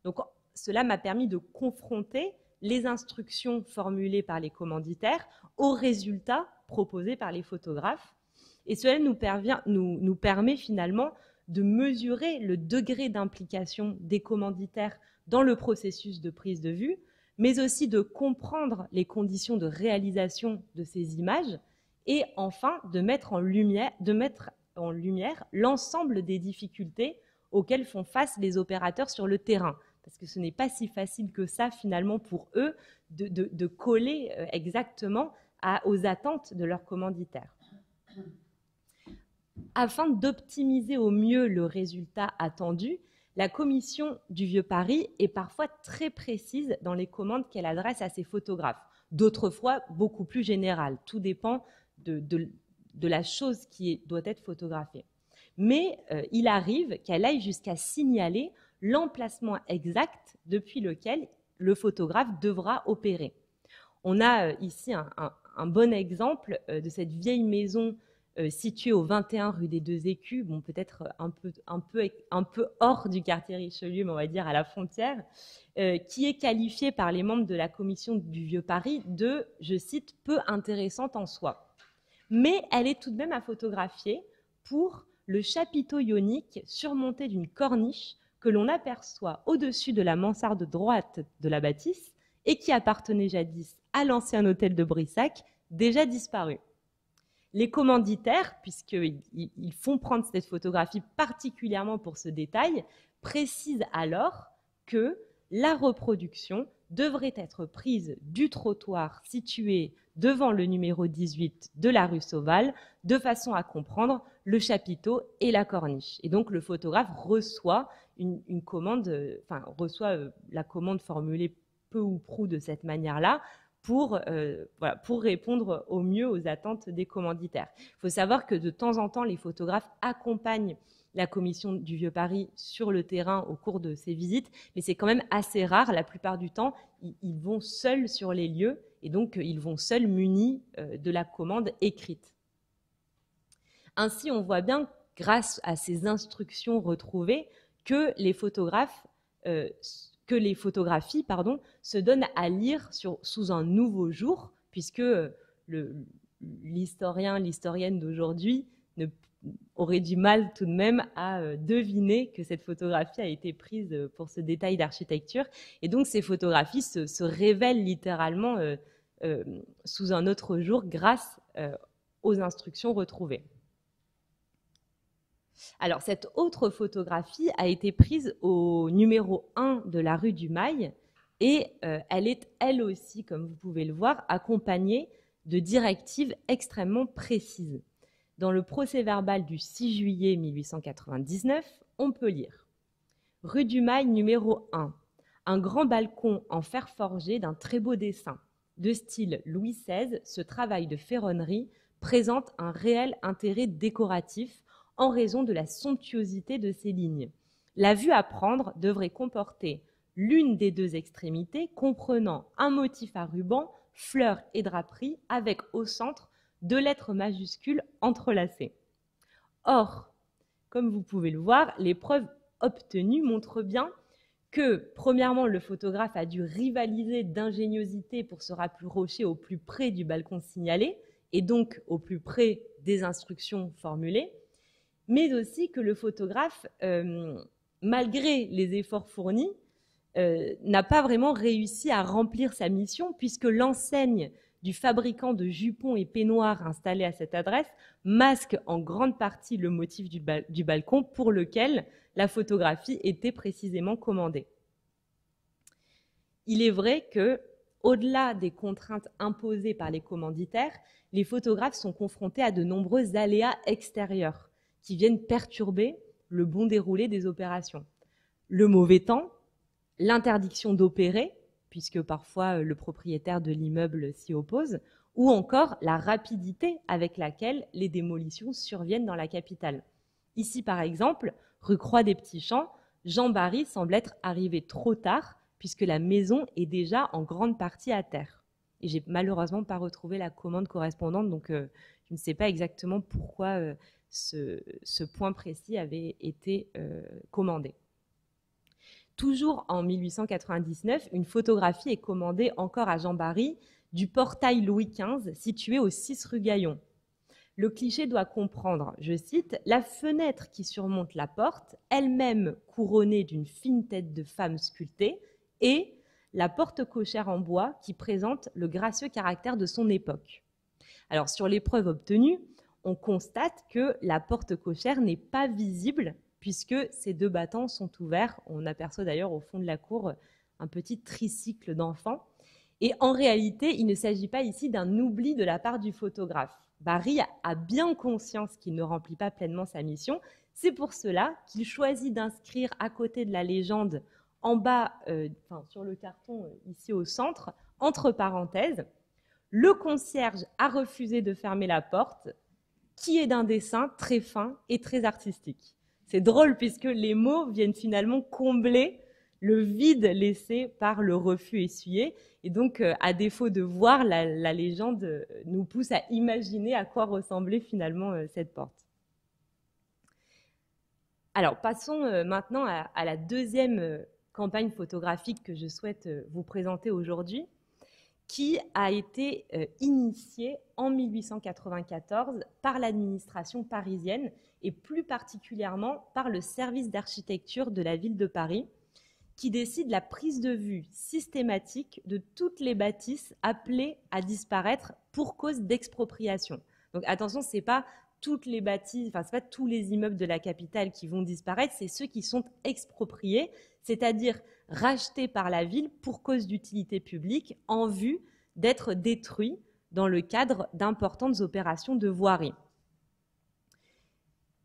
Donc, cela m'a permis de confronter les instructions formulées par les commanditaires aux résultats proposés par les photographes. Et cela nous permet finalement de mesurer le degré d'implication des commanditaires dans le processus de prise de vue, mais aussi de comprendre les conditions de réalisation de ces images et enfin de mettre en lumière l'ensemble des difficultés auxquelles font face les opérateurs sur le terrain. Parce que ce n'est pas si facile que ça finalement pour eux de coller exactement aux attentes de leurs commanditaires. Afin d'optimiser au mieux le résultat attendu, la Commission du Vieux Paris est parfois très précise dans les commandes qu'elle adresse à ses photographes. D'autres fois, beaucoup plus générales. Tout dépend de la chose qui doit être photographiée. Mais il arrive qu'elle aille jusqu'à signaler l'emplacement exact depuis lequel le photographe devra opérer. On a ici un bon exemple de cette vieille maison située au 21 rue des Deux Écus, bon, peut-être un peu hors du quartier Richelieu, mais on va dire à la frontière, qui est qualifiée par les membres de la Commission du Vieux Paris de, je cite, « peu intéressante en soi ». Mais elle est tout de même à photographier pour le chapiteau ionique surmonté d'une corniche que l'on aperçoit au-dessus de la mansarde droite de la bâtisse et qui appartenait jadis à l'ancien hôtel de Brissac, déjà disparu. Les commanditaires, puisqu'ils font prendre cette photographie particulièrement pour ce détail, précisent alors que la reproduction devrait être prise du trottoir situé devant le numéro 18 de la rue Sauval, de façon à comprendre le chapiteau et la corniche. Et donc le photographe reçoit une commande, reçoit la commande formulée peu ou prou de cette manière-là, pour répondre au mieux aux attentes des commanditaires. Il faut savoir que de temps en temps, les photographes accompagnent la commission du Vieux-Paris sur le terrain au cours de ces visites, mais c'est quand même assez rare. La plupart du temps, ils vont seuls sur les lieux et donc ils vont seuls munis de la commande écrite. Ainsi, on voit bien, grâce à ces instructions retrouvées, que les photographies se donnent à lire sous un nouveau jour, puisque l'historienne d'aujourd'hui aurait du mal tout de même à deviner que cette photographie a été prise pour ce détail d'architecture. Et donc ces photographies se révèlent littéralement sous un autre jour grâce aux instructions retrouvées. Alors, cette autre photographie a été prise au numéro 1 de la rue du Mail et elle est, elle aussi, comme vous pouvez le voir, accompagnée de directives extrêmement précises. Dans le procès-verbal du 6 juillet 1899, on peut lire « Rue du Mail numéro 1, un grand balcon en fer forgé d'un très beau dessin. De style Louis XVI, ce travail de ferronnerie présente un réel intérêt décoratif en raison de la somptuosité de ses lignes. La vue à prendre devrait comporter l'une des deux extrémités comprenant un motif à ruban, fleurs et draperies avec au centre 2 lettres majuscules entrelacées. » Or, comme vous pouvez le voir, les preuves obtenues montrent bien que, premièrement, le photographe a dû rivaliser d'ingéniosité pour se rapprocher au plus près du balcon signalé et donc au plus près des instructions formulées, mais aussi que le photographe, malgré les efforts fournis, n'a pas vraiment réussi à remplir sa mission puisque l'enseigne du fabricant de jupons et peignoirs installé à cette adresse masque en grande partie le motif du balcon pour lequel la photographie était précisément commandée. Il est vrai que, au-delà des contraintes imposées par les commanditaires, les photographes sont confrontés à de nombreux aléas extérieurs qui viennent perturber le bon déroulé des opérations. Le mauvais temps, l'interdiction d'opérer, puisque parfois le propriétaire de l'immeuble s'y oppose, ou encore la rapidité avec laquelle les démolitions surviennent dans la capitale. Ici, par exemple, rue Croix des Petits Champs, Jean Barry semble être arrivé trop tard, puisque la maison est déjà en grande partie à terre. Et j'ai malheureusement pas retrouvé la commande correspondante, donc je ne sais pas exactement pourquoi ce point précis avait été commandé. Toujours en 1899, une photographie est commandée encore à Jean Barry du portail Louis XV situé au 6 rue Gaillon. Le cliché doit comprendre, je cite, « la fenêtre qui surmonte la porte, elle-même couronnée d'une fine tête de femme sculptée, et la porte cochère en bois qui présente le gracieux caractère de son époque. » Alors, sur les preuves obtenues, on constate que la porte cochère n'est pas visible puisque ces 2 battants sont ouverts. On aperçoit d'ailleurs au fond de la cour un petit tricycle d'enfants. Et en réalité, il ne s'agit pas ici d'un oubli de la part du photographe. Barry a bien conscience qu'il ne remplit pas pleinement sa mission. C'est pour cela qu'il choisit d'inscrire à côté de la légende, en bas, sur le carton ici au centre, entre parenthèses, « Le concierge a refusé de fermer la porte », qui est d'un dessin très fin et très artistique. C'est drôle puisque les mots viennent finalement combler le vide laissé par le refus essuyé. Et donc, à défaut de voir, la légende nous pousse à imaginer à quoi ressemblait finalement cette porte. Alors, passons maintenant à la deuxième campagne photographique que je souhaite vous présenter aujourd'hui, qui a été initiée en 1894 par l'administration parisienne et plus particulièrement par le service d'architecture de la ville de Paris, qui décide la prise de vue systématique de toutes les bâtisses appelées à disparaître pour cause d'expropriation. Donc attention, ce n'est pas toutes les bâtisses, enfin, c'est pas tous les immeubles de la capitale qui vont disparaître, c'est ceux qui sont expropriés, c'est-à-dire rachetés par la ville pour cause d'utilité publique en vue d'être détruits dans le cadre d'importantes opérations de voirie.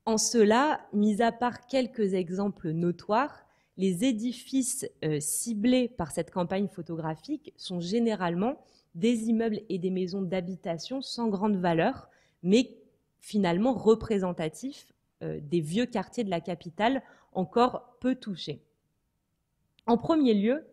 En cela, mis à part quelques exemples notoires, les édifices ciblés par cette campagne photographique sont généralement des immeubles et des maisons d'habitation sans grande valeur, mais finalement représentatifs des vieux quartiers de la capitale encore peu touchés. En premier lieu,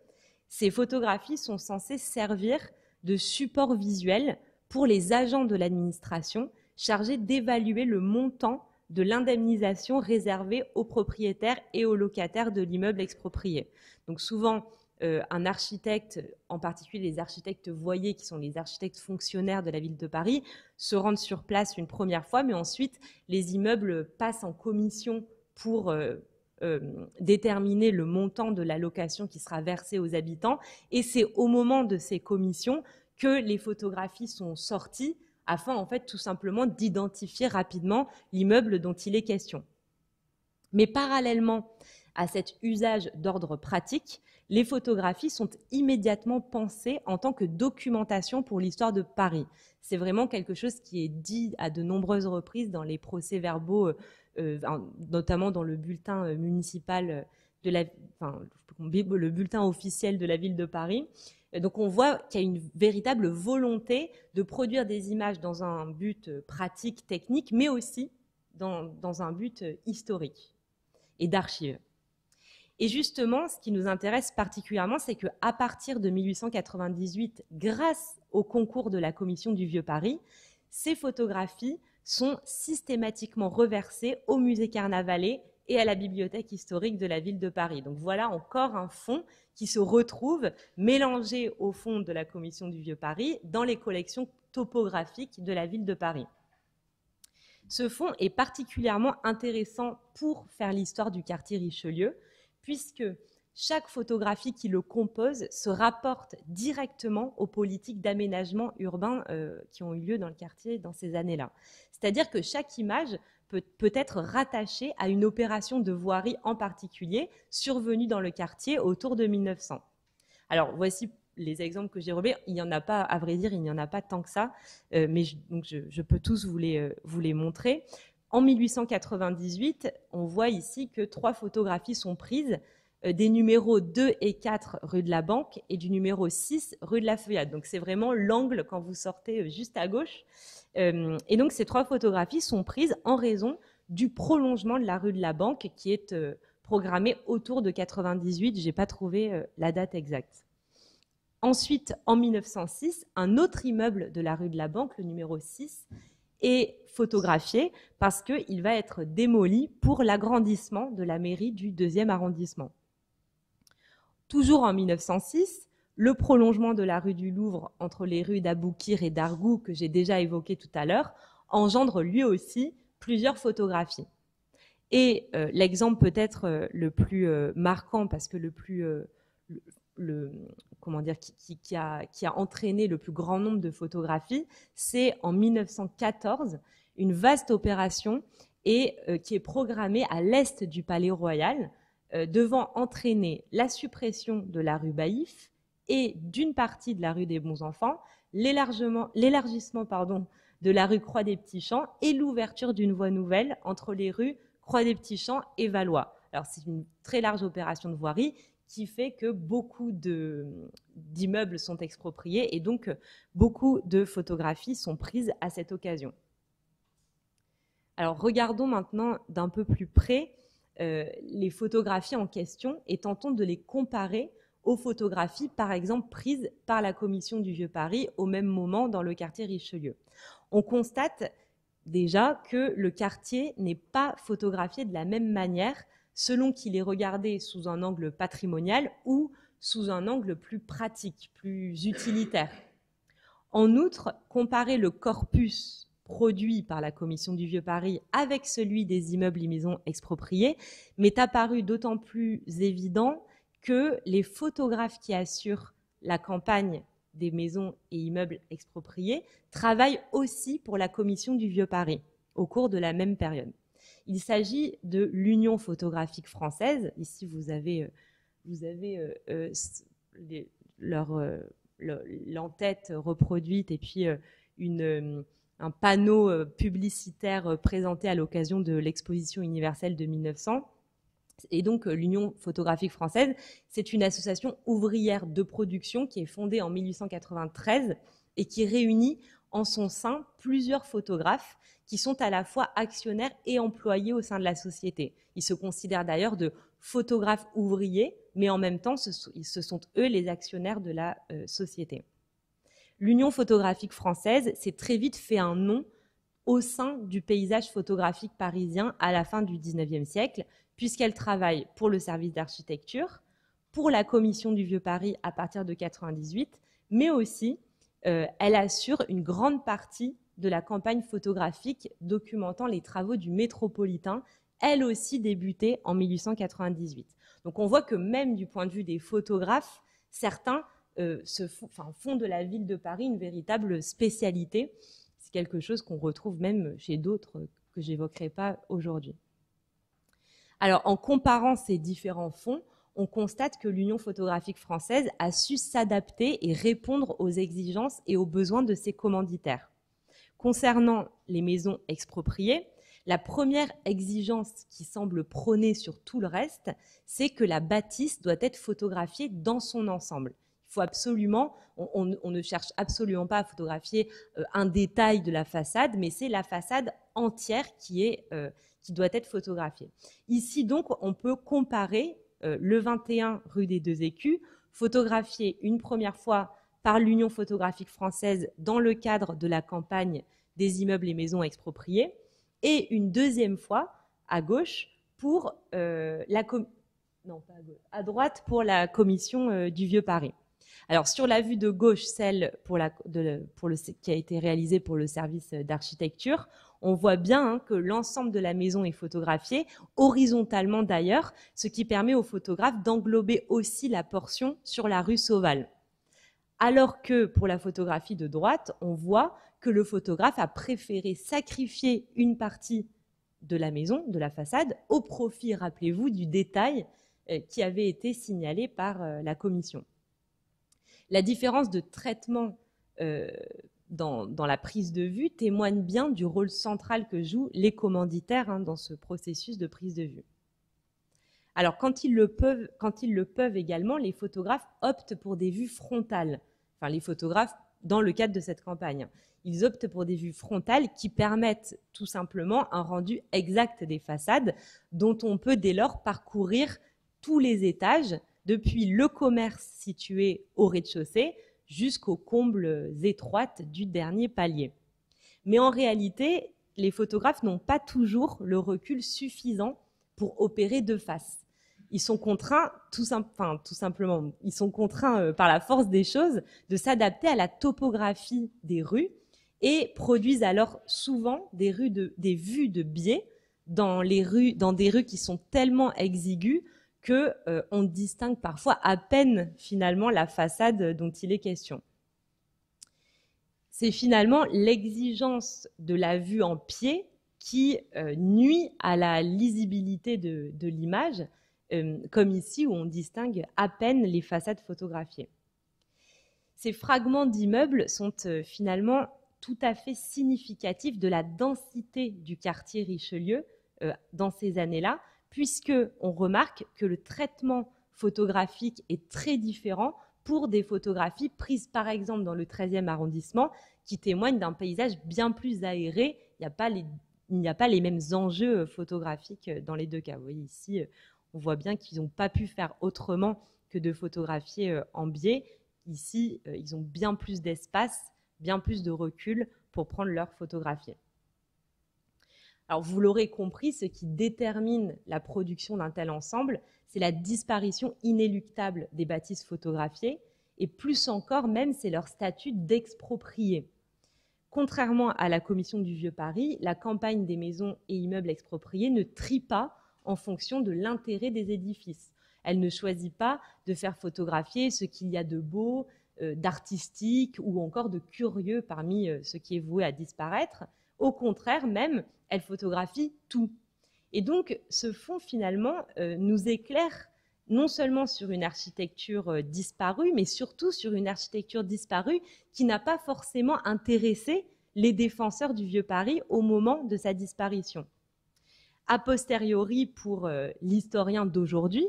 ces photographies sont censées servir de support visuel pour les agents de l'administration chargés d'évaluer le montant de l'indemnisation réservée aux propriétaires et aux locataires de l'immeuble exproprié. Donc souvent, un architecte, en particulier les architectes voyers, qui sont les architectes fonctionnaires de la ville de Paris, se rendent sur place une première fois, mais ensuite, les immeubles passent en commission pour déterminer le montant de la location qui sera versée aux habitants. Et c'est au moment de ces commissions que les photographies sont sorties afin, en fait, tout simplement d'identifier rapidement l'immeuble dont il est question. Mais parallèlement à cet usage d'ordre pratique, les photographies sont immédiatement pensées en tant que documentation pour l'histoire de Paris. C'est vraiment quelque chose qui est dit à de nombreuses reprises dans les procès-verbaux, notamment dans le bulletin municipal, le bulletin officiel de la ville de Paris. Donc on voit qu'il y a une véritable volonté de produire des images dans un but pratique, technique, mais aussi dans un but historique et d'archives. Et justement, ce qui nous intéresse particulièrement, c'est qu'à partir de 1898, grâce au concours de la Commission du Vieux Paris, ces photographies sont systématiquement reversées au musée Carnavalet et à la bibliothèque historique de la ville de Paris. Donc voilà encore un fonds qui se retrouve mélangé au fonds de la Commission du Vieux Paris dans les collections topographiques de la ville de Paris. Ce fonds est particulièrement intéressant pour faire l'histoire du quartier Richelieu, puisque chaque photographie qui le compose se rapporte directement aux politiques d'aménagement urbain qui ont eu lieu dans le quartier dans ces années-là. C'est-à-dire que chaque image peut être rattachée à une opération de voirie en particulier survenue dans le quartier autour de 1900. Alors, voici les exemples que j'ai relevés. Il n'y en a pas, à vrai dire, il n'y en a pas tant que ça, mais je peux tous vous les montrer. En 1898, on voit ici que 3 photographies sont prises des numéros 2 et 4 rue de la Banque et du numéro 6 rue de la Feuillade. Donc c'est vraiment l'angle quand vous sortez juste à gauche. Et donc ces 3 photographies sont prises en raison du prolongement de la rue de la Banque qui est programmé autour de 98. Je n'ai pas trouvé la date exacte. Ensuite, en 1906, un autre immeuble de la rue de la Banque, le numéro 6, est photographié parce qu'il va être démoli pour l'agrandissement de la mairie du 2e arrondissement. Toujours en 1906, le prolongement de la rue du Louvre entre les rues d'Aboukir et d'Argout, que j'ai déjà évoqué tout à l'heure, engendre lui aussi plusieurs photographies. Et l'exemple peut-être le plus marquant, parce que qui a entraîné le plus grand nombre de photographies, c'est en 1914, une vaste opération qui est programmée à l'est du Palais Royal, devant entraîner la suppression de la rue Baïf et d'une partie de la rue des Bons-Enfants, l'élargissement de la rue Croix des Petits-Champs et l'ouverture d'une voie nouvelle entre les rues Croix des Petits-Champs et Valois. Alors c'est une très large opération de voirie qui fait que beaucoup d'immeubles sont expropriés et donc beaucoup de photographies sont prises à cette occasion. Alors regardons maintenant d'un peu plus près les photographies en question et tentons de les comparer aux photographies, par exemple, prises par la Commission du Vieux Paris au même moment dans le quartier Richelieu. On constate déjà que le quartier n'est pas photographié de la même manière selon qu'il est regardé sous un angle patrimonial ou sous un angle plus pratique, plus utilitaire. En outre, comparer le corpus produit par la Commission du Vieux Paris avec celui des immeubles et maisons expropriés m'est apparu d'autant plus évident que les photographes qui assurent la campagne des maisons et immeubles expropriés travaillent aussi pour la Commission du Vieux Paris. au cours de la même période. Il s'agit de l'Union photographique française. Ici, vous avez l'entête reproduite et puis un panneau publicitaire présenté à l'occasion de l'exposition universelle de 1900. Et donc, l'Union photographique française, c'est une association ouvrière de production qui est fondée en 1893 et qui réunit en son sein plusieurs photographes qui sont à la fois actionnaires et employés au sein de la société. Ils se considèrent d'ailleurs de photographes ouvriers, mais en même temps, ce sont eux les actionnaires de la société. L'Union photographique française s'est très vite fait un nom au sein du paysage photographique parisien à la fin du XIXe siècle, puisqu'elle travaille pour le service d'architecture, pour la commission du Vieux Paris à partir de 1998, mais aussi elle assure une grande partie de la campagne photographique documentant les travaux du métropolitain, elle aussi débutée en 1898. Donc on voit que même du point de vue des photographes, certains font de la ville de Paris une véritable spécialité. C'est quelque chose qu'on retrouve même chez d'autres que je n'évoquerai pas aujourd'hui. Alors, en comparant ces différents fonds, on constate que l'Union photographique française a su s'adapter et répondre aux exigences et aux besoins de ses commanditaires. Concernant les maisons expropriées, la première exigence qui semble prôner sur tout le reste, c'est que la bâtisse doit être photographiée dans son ensemble. Il faut absolument, on ne cherche absolument pas à photographier un détail de la façade, mais c'est la façade entière qui doit être photographiée. Ici, donc, on peut comparer le 21 rue des Deux Écus, photographié une première fois par l'Union photographique française dans le cadre de la campagne des immeubles et maisons expropriés, et une deuxième fois à gauche pour à droite pour la commission du Vieux Paris. Alors, sur la vue de gauche, celle qui a été réalisée pour le service d'architecture, on voit bien que l'ensemble de la maison est photographié, horizontalement d'ailleurs, ce qui permet aux photographes d'englober aussi la portion sur la rue Sauval. Alors que pour la photographie de droite, on voit que le photographe a préféré sacrifier une partie de la maison, de la façade, au profit, rappelez-vous, du détail qui avait été signalé par la commission. La différence de traitement dans la prise de vue témoigne bien du rôle central que jouent les commanditaires dans ce processus de prise de vue. Alors, quand ils le peuvent également, les photographes optent pour des vues frontales. Enfin, les photographes, dans le cadre de cette campagne, ils optent pour des vues frontales qui permettent tout simplement un rendu exact des façades dont on peut dès lors parcourir tous les étages, depuis le commerce situé au rez-de-chaussée jusqu'aux combles étroites du dernier palier. Mais en réalité, les photographes n'ont pas toujours le recul suffisant pour opérer de face. Ils sont contraints, ils sont contraints par la force des choses de s'adapter à la topographie des rues et produisent alors souvent des vues de biais dans des rues qui sont tellement exiguës qu'on distingue parfois à peine finalement la façade dont il est question. C'est finalement l'exigence de la vue en pied qui nuit à la lisibilité de l'image, comme ici où on distingue à peine les façades photographiées. Ces fragments d'immeubles sont finalement tout à fait significatifs de la densité du quartier Richelieu dans ces années-là, puisqu'on remarque que le traitement photographique est très différent pour des photographies prises par exemple dans le 13e arrondissement qui témoignent d'un paysage bien plus aéré. Il n'y a pas les mêmes enjeux photographiques dans les deux cas. Vous voyez ici, on voit bien qu'ils n'ont pas pu faire autrement que de photographier en biais. Ici, ils ont bien plus d'espace, bien plus de recul pour prendre leurs photographies. Alors, vous l'aurez compris, ce qui détermine la production d'un tel ensemble, c'est la disparition inéluctable des bâtisses photographiées, et plus encore même, c'est leur statut d'exproprié. Contrairement à la commission du Vieux Paris, la campagne des maisons et immeubles expropriés ne trie pas en fonction de l'intérêt des édifices. Elle ne choisit pas de faire photographier ce qu'il y a de beau, d'artistique ou encore de curieux parmi ce qui est voué à disparaître. Au contraire même, elle photographie tout. Et donc, ce fond, finalement, nous éclaire non seulement sur une architecture disparue, mais surtout sur une architecture disparue qui n'a pas forcément intéressé les défenseurs du Vieux Paris au moment de sa disparition. A posteriori, pour l'historien d'aujourd'hui,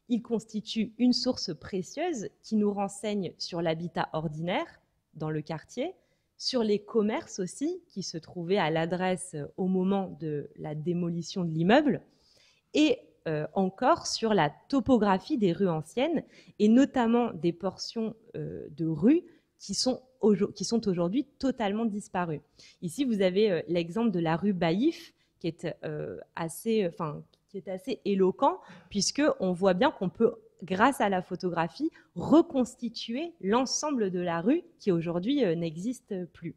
il constitue une source précieuse qui nous renseigne sur l'habitat ordinaire dans le quartier, sur les commerces aussi qui se trouvaient à l'adresse au moment de la démolition de l'immeuble, et encore sur la topographie des rues anciennes, et notamment des portions de rues qui sont aujourd'hui totalement disparues. Ici, vous avez l'exemple de la rue Baïf, qui est assez éloquent, puisqu'on voit bien qu'on peut, grâce à la photographie, reconstituer l'ensemble de la rue qui aujourd'hui n'existe plus.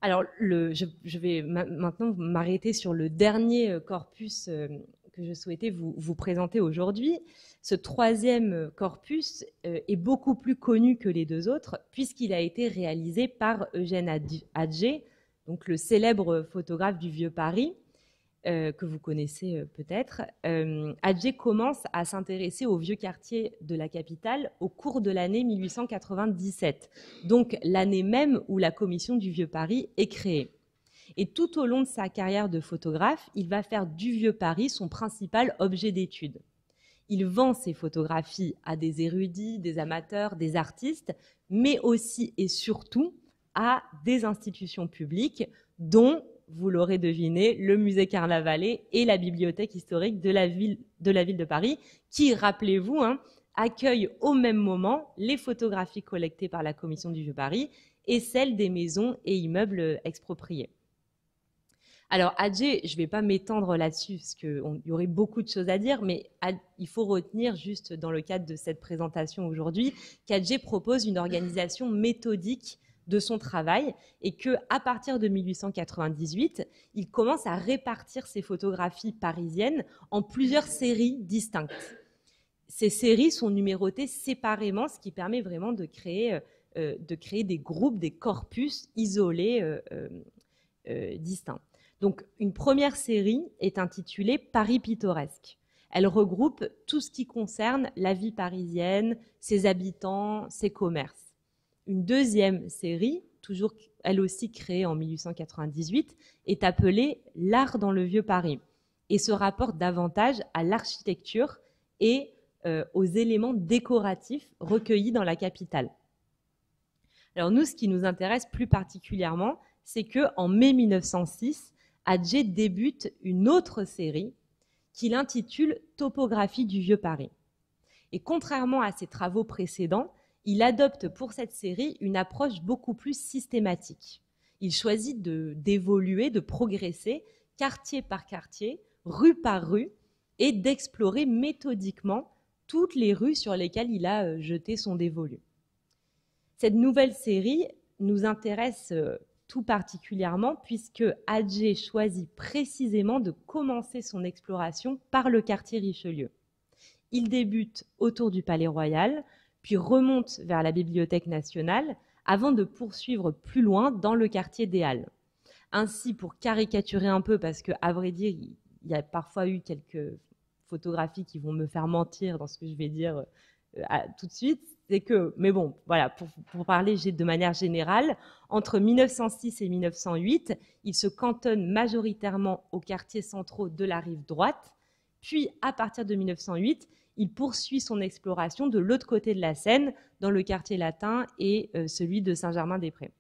Alors, je vais maintenant m'arrêter sur le dernier corpus que je souhaitais vous présenter aujourd'hui. Ce troisième corpus est beaucoup plus connu que les deux autres, puisqu'il a été réalisé par Eugène Atget, donc le célèbre photographe du Vieux Paris, que vous connaissez peut-être. Atget commence à s'intéresser au vieux quartier de la capitale au cours de l'année 1897, donc l'année même où la commission du Vieux Paris est créée. Et tout au long de sa carrière de photographe, il va faire du Vieux Paris son principal objet d'étude. Il vend ses photographies à des érudits, des amateurs, des artistes, mais aussi et surtout à des institutions publiques, dont, vous l'aurez deviné, le musée Carnavalet et la bibliothèque historique de la ville de Paris, qui, rappelez-vous, accueillent au même moment les photographies collectées par la commission du Vieux Paris et celles des maisons et immeubles expropriés. Alors, Atget, je ne vais pas m'étendre là-dessus, parce qu'il y aurait beaucoup de choses à dire, mais il faut retenir, juste dans le cadre de cette présentation aujourd'hui, qu'Atget propose une organisation méthodique de son travail et qu'à partir de 1898, il commence à répartir ses photographies parisiennes en plusieurs séries distinctes. Ces séries sont numérotées séparément, ce qui permet vraiment de créer des groupes, des corpus isolés distincts. Donc, une première série est intitulée Paris pittoresque. Elle regroupe tout ce qui concerne la vie parisienne, ses habitants, ses commerces. Une deuxième série, toujours elle aussi créée en 1898, est appelée L'art dans le Vieux Paris et se rapporte davantage à l'architecture et aux éléments décoratifs recueillis dans la capitale. Alors nous, ce qui nous intéresse plus particulièrement, c'est qu'en mai 1906, Atget débute une autre série qu'il intitule Topographie du Vieux Paris. Et contrairement à ses travaux précédents, il adopte pour cette série une approche beaucoup plus systématique. Il choisit d'évoluer, de progresser quartier par quartier, rue par rue, et d'explorer méthodiquement toutes les rues sur lesquelles il a jeté son dévolu. Cette nouvelle série nous intéresse tout particulièrement puisque Atget choisit précisément de commencer son exploration par le quartier Richelieu. Il débute autour du Palais Royal, puis remonte vers la Bibliothèque nationale avant de poursuivre plus loin dans le quartier des Halles. Ainsi, pour caricaturer un peu, parce qu'à vrai dire, il y a parfois eu quelques photographies qui vont me faire mentir dans ce que je vais dire tout de suite, c'est que, mais bon, voilà, pour parler de manière générale, entre 1906 et 1908, il se cantonne majoritairement aux quartiers centraux de la rive droite, puis à partir de 1908, il poursuit son exploration de l'autre côté de la Seine, dans le quartier latin et celui de Saint-Germain-des-Prés.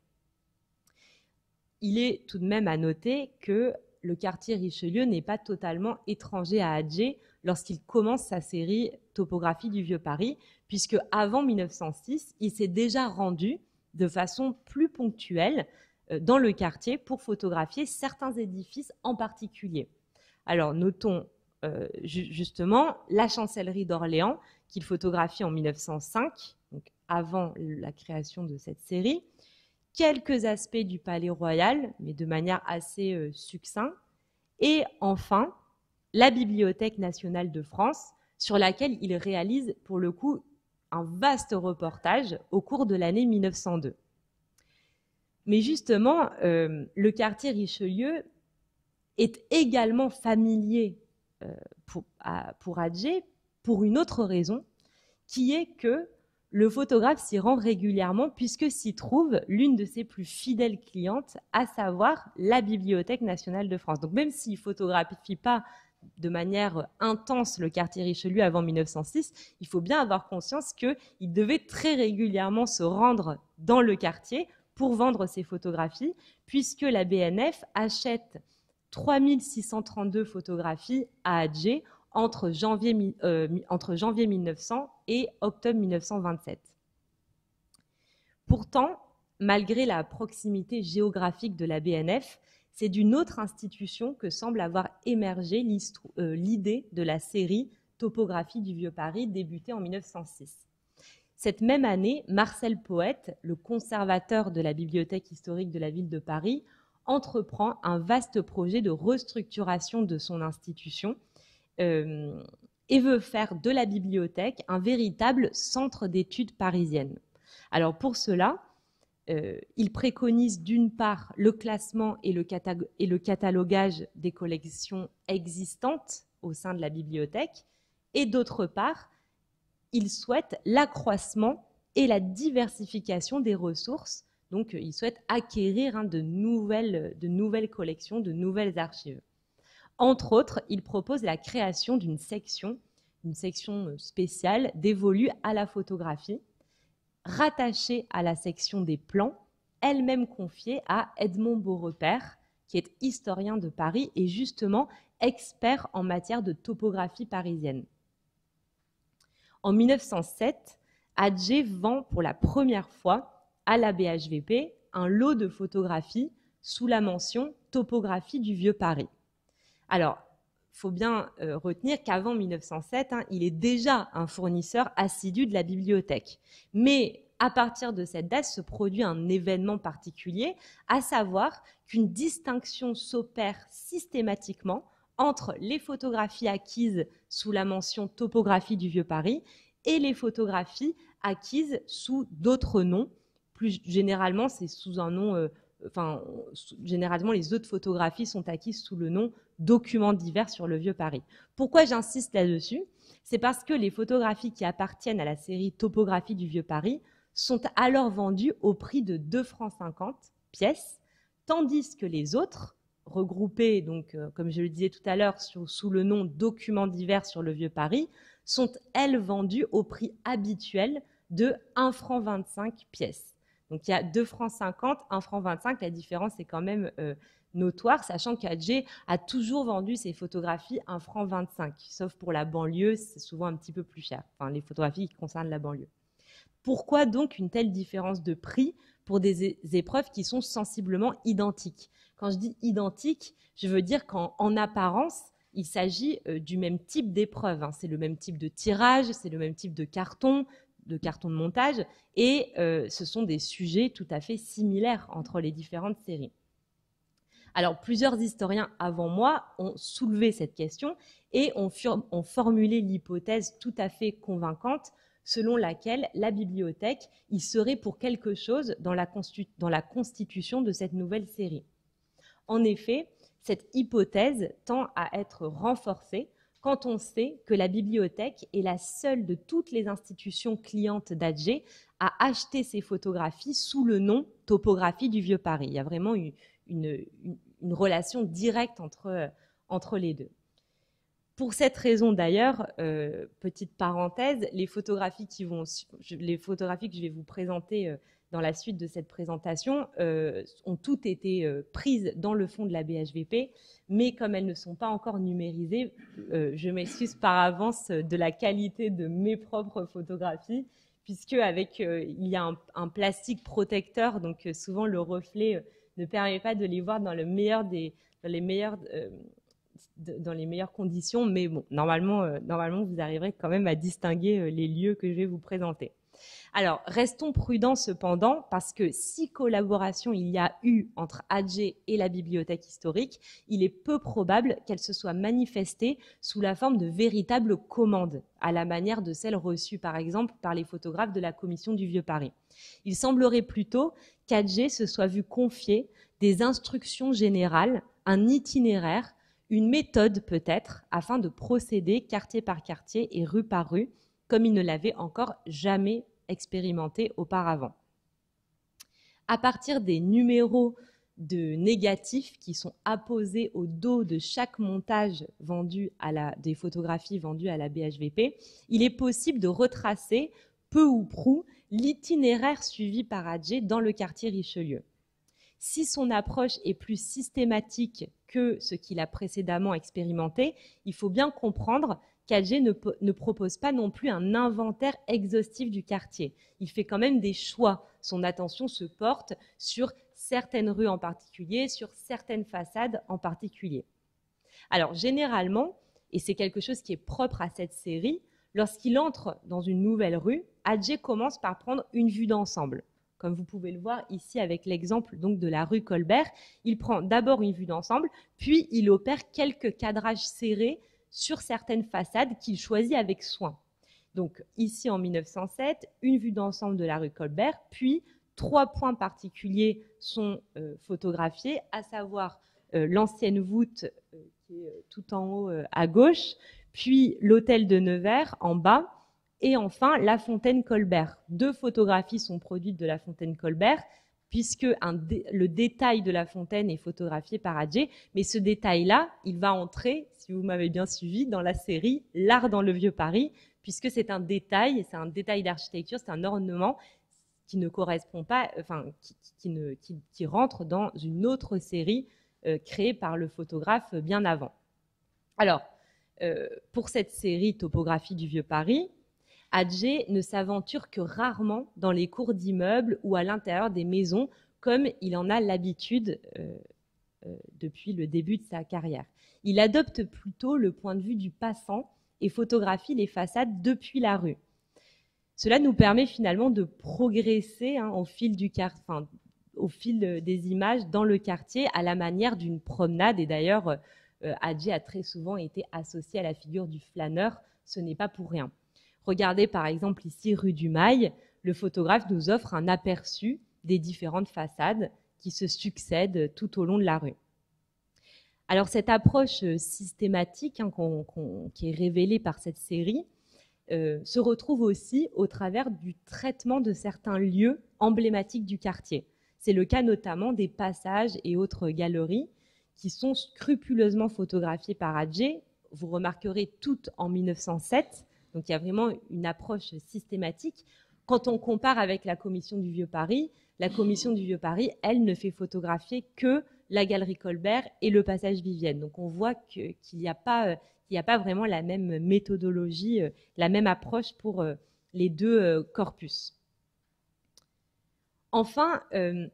Il est tout de même à noter que le quartier Richelieu n'est pas totalement étranger à Atget lorsqu'il commence sa série Topographie du Vieux Paris, puisque avant 1906, il s'est déjà rendu de façon plus ponctuelle dans le quartier pour photographier certains édifices en particulier. Alors notons justement la chancellerie d'Orléans qu'il photographie en 1905, donc avant la création de cette série, quelques aspects du Palais Royal, mais de manière assez succincte, et enfin la Bibliothèque nationale de France, sur laquelle il réalise pour le coup un vaste reportage au cours de l'année 1902. Mais justement, le quartier Richelieu est également familier pour Adjé pour une autre raison, qui est que le photographe s'y rend régulièrement puisque s'y trouve l'une de ses plus fidèles clientes, à savoir la Bibliothèque nationale de France. Donc même s'il ne photographie pas de manière intense le quartier Richelieu avant 1906, il faut bien avoir conscience qu'il devait très régulièrement se rendre dans le quartier pour vendre ses photographies, puisque la BNF achète 3632 photographies à Adjé entre janvier 1900 et octobre 1927. Pourtant, malgré la proximité géographique de la BNF, c'est d'une autre institution que semble avoir émergé l'idée de la série Topographie du Vieux Paris, débutée en 1906. Cette même année, Marcel Poët, le conservateur de la Bibliothèque historique de la ville de Paris, entreprend un vaste projet de restructuration de son institution et veut faire de la bibliothèque un véritable centre d'études parisienne. Alors pour cela, il préconise d'une part le classement et le catalogage des collections existantes au sein de la bibliothèque, et d'autre part, il souhaite l'accroissement et la diversification des ressources. Donc, il souhaite acquérir de nouvelles collections, de nouvelles archives. Entre autres, il propose la création d'une section spéciale dévolue à la photographie, rattachée à la section des plans, elle-même confiée à Edmond Beaurepaire, qui est historien de Paris et justement expert en matière de topographie parisienne. En 1907, Adjé vend pour la première fois à la BHVP un lot de photographies sous la mention « Topographie du Vieux Paris ». Alors, il faut bien retenir qu'avant 1907, il est déjà un fournisseur assidu de la bibliothèque. Mais à partir de cette date se produit un événement particulier, à savoir qu'une distinction s'opère systématiquement entre les photographies acquises sous la mention Topographie du Vieux Paris et les photographies acquises sous d'autres noms. Plus généralement, c'est sous un nom... généralement, les autres photographies sont acquises sous le nom Documents divers sur le Vieux Paris. Pourquoi j'insiste là-dessus? C'est parce que les photographies qui appartiennent à la série Topographie du Vieux Paris sont alors vendues au prix de 2,50 francs pièce, tandis que les autres, regroupées, donc, comme je le disais tout à l'heure, sous le nom Documents divers sur le Vieux Paris, sont, elles, vendues au prix habituel de 1,25 franc pièce. Donc, il y a 2,50 francs, 1,25 franc. La différence est quand même notoire, sachant qu'Adjé a toujours vendu ses photographies 1,25 franc, sauf pour la banlieue, c'est souvent un petit peu plus cher, enfin, les photographies qui concernent la banlieue. Pourquoi donc une telle différence de prix pour des épreuves qui sont sensiblement identiques? Quand je dis identiques, je veux dire qu'en apparence, il s'agit du même type d'épreuve. C'est le même type de tirage, c'est le même type de carton de montage, et ce sont des sujets tout à fait similaires entre les différentes séries. Alors, plusieurs historiens avant moi ont soulevé cette question et ont formulé l'hypothèse tout à fait convaincante selon laquelle la bibliothèque y serait pour quelque chose dans la constitution de cette nouvelle série. En effet, cette hypothèse tend à être renforcée quand on sait que la bibliothèque est la seule de toutes les institutions clientes d'Adjé à acheter ses photographies sous le nom Topographie du Vieux Paris. Il y a vraiment une relation directe entre les deux. Pour cette raison d'ailleurs, petite parenthèse, les photographies que je vais vous présenter dans la suite de cette présentation ont toutes été prises dans le fond de la BHVP, mais comme elles ne sont pas encore numérisées, je m'excuse par avance de la qualité de mes propres photographies, puisque il y a un plastique protecteur, donc souvent le reflet ne permet pas de les voir dans les meilleures conditions, mais bon, normalement, vous arriverez quand même à distinguer les lieux que je vais vous présenter. Alors, restons prudents cependant, parce que si collaboration il y a eu entre Adjé et la bibliothèque historique, il est peu probable qu'elle se soit manifestée sous la forme de véritables commandes, à la manière de celles reçues par exemple par les photographes de la commission du Vieux Paris. Il semblerait plutôt qu'Adjé se soit vu confier des instructions générales, un itinéraire, une méthode peut-être, afin de procéder quartier par quartier et rue par rue, comme il ne l'avait encore jamais expérimenté auparavant. À partir des numéros de négatifs qui sont apposés au dos de chaque montage vendu des photographies vendues à la BHVP, il est possible de retracer peu ou prou l'itinéraire suivi par Adjé dans le quartier Richelieu. Si son approche est plus systématique que ce qu'il a précédemment expérimenté, il faut bien comprendre qu'Adjé ne propose pas non plus un inventaire exhaustif du quartier. Il fait quand même des choix. Son attention se porte sur certaines rues en particulier, sur certaines façades en particulier. Alors généralement, et c'est quelque chose qui est propre à cette série, lorsqu'il entre dans une nouvelle rue, Adjé commence par prendre une vue d'ensemble. Comme vous pouvez le voir ici avec l'exemple donc de la rue Colbert, il prend d'abord une vue d'ensemble, puis il opère quelques cadrages serrés sur certaines façades qu'il choisit avec soin. Donc ici en 1907, une vue d'ensemble de la rue Colbert, puis 3 points particuliers sont photographiés, à savoir l'ancienne voûte qui est tout en haut à gauche, puis l'hôtel de Nevers en bas, et enfin la fontaine Colbert. 2 photographies sont produites de la fontaine Colbert, puisque le détail de la fontaine est photographié par Adjé, mais ce détail-là, il va entrer, si vous m'avez bien suivi, dans la série L'art dans le Vieux Paris, puisque c'est un détail d'architecture, c'est un ornement qui ne correspond pas, enfin, qui rentre dans une autre série créée par le photographe bien avant. Alors, pour cette série Topographie du Vieux Paris, Adjé ne s'aventure que rarement dans les cours d'immeubles ou à l'intérieur des maisons, comme il en a l'habitude depuis le début de sa carrière. Il adopte plutôt le point de vue du passant et photographie les façades depuis la rue. Cela nous permet finalement de progresser au fil des images dans le quartier à la manière d'une promenade. Et d'ailleurs, Adjé a très souvent été associé à la figure du flâneur. Ce n'est pas pour rien. Regardez par exemple ici rue du Mail, le photographe nous offre un aperçu des différentes façades qui se succèdent tout au long de la rue. Alors cette approche systématique qui est révélée par cette série se retrouve aussi au travers du traitement de certains lieux emblématiques du quartier. C'est le cas notamment des passages et autres galeries qui sont scrupuleusement photographiées par Adjé. Vous remarquerez toutes en 1907. Donc il y a vraiment une approche systématique. Quand on compare avec la commission du Vieux Paris, la commission du Vieux Paris, elle ne fait photographier que la galerie Colbert et le passage Vivienne. Donc on voit qu'il n'y a pas vraiment la même méthodologie, la même approche pour les deux corpus. Enfin,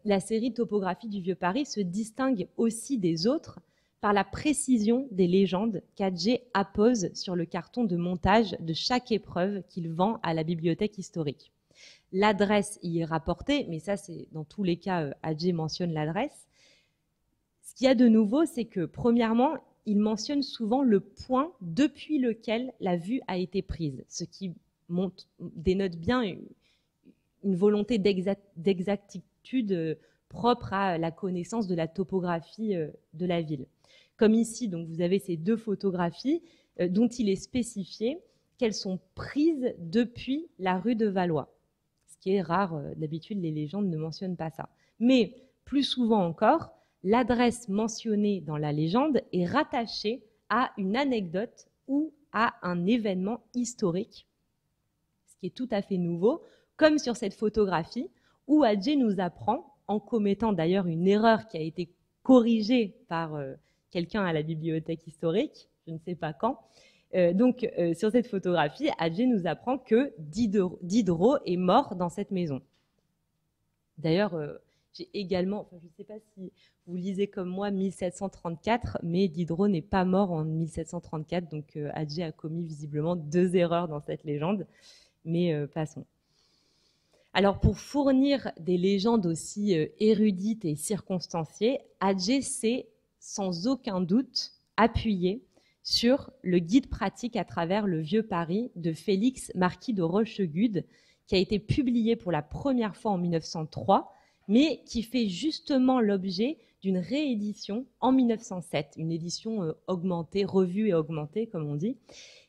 la série Topographie du Vieux Paris se distingue aussi des autres par la précision des légendes qu'Adjé appose sur le carton de montage de chaque épreuve qu'il vend à la bibliothèque historique. L'adresse y est rapportée, mais ça, c'est dans tous les cas, Adjé mentionne l'adresse. Ce qu'il y a de nouveau, c'est que, premièrement, il mentionne souvent le point depuis lequel la vue a été prise, ce qui dénote bien une volonté d'exactitude propre à la connaissance de la topographie de la ville. Comme ici, donc, vous avez ces 2 photographies dont il est spécifié qu'elles sont prises depuis la rue de Valois. Ce qui est rare, d'habitude les légendes ne mentionnent pas ça. Mais plus souvent encore, l'adresse mentionnée dans la légende est rattachée à une anecdote ou à un événement historique, ce qui est tout à fait nouveau, comme sur cette photographie où Adjé nous apprend, en commettant d'ailleurs une erreur qui a été corrigée par quelqu'un à la bibliothèque historique, je ne sais pas quand. Sur cette photographie, Adjé nous apprend que Diderot est mort dans cette maison. D'ailleurs, j'ai également, je ne sais pas si vous lisez comme moi 1734, mais Diderot n'est pas mort en 1734, donc Adjé a commis visiblement 2 erreurs dans cette légende, mais passons. Alors, pour fournir des légendes aussi érudites et circonstanciées, Adjé s'est sans aucun doute appuyé sur le guide pratique à travers le Vieux Paris de Félix Marquis de Rochegude, qui a été publié pour la première fois en 1903, mais qui fait justement l'objet d'une réédition en 1907, une édition augmentée, revue et augmentée, comme on dit,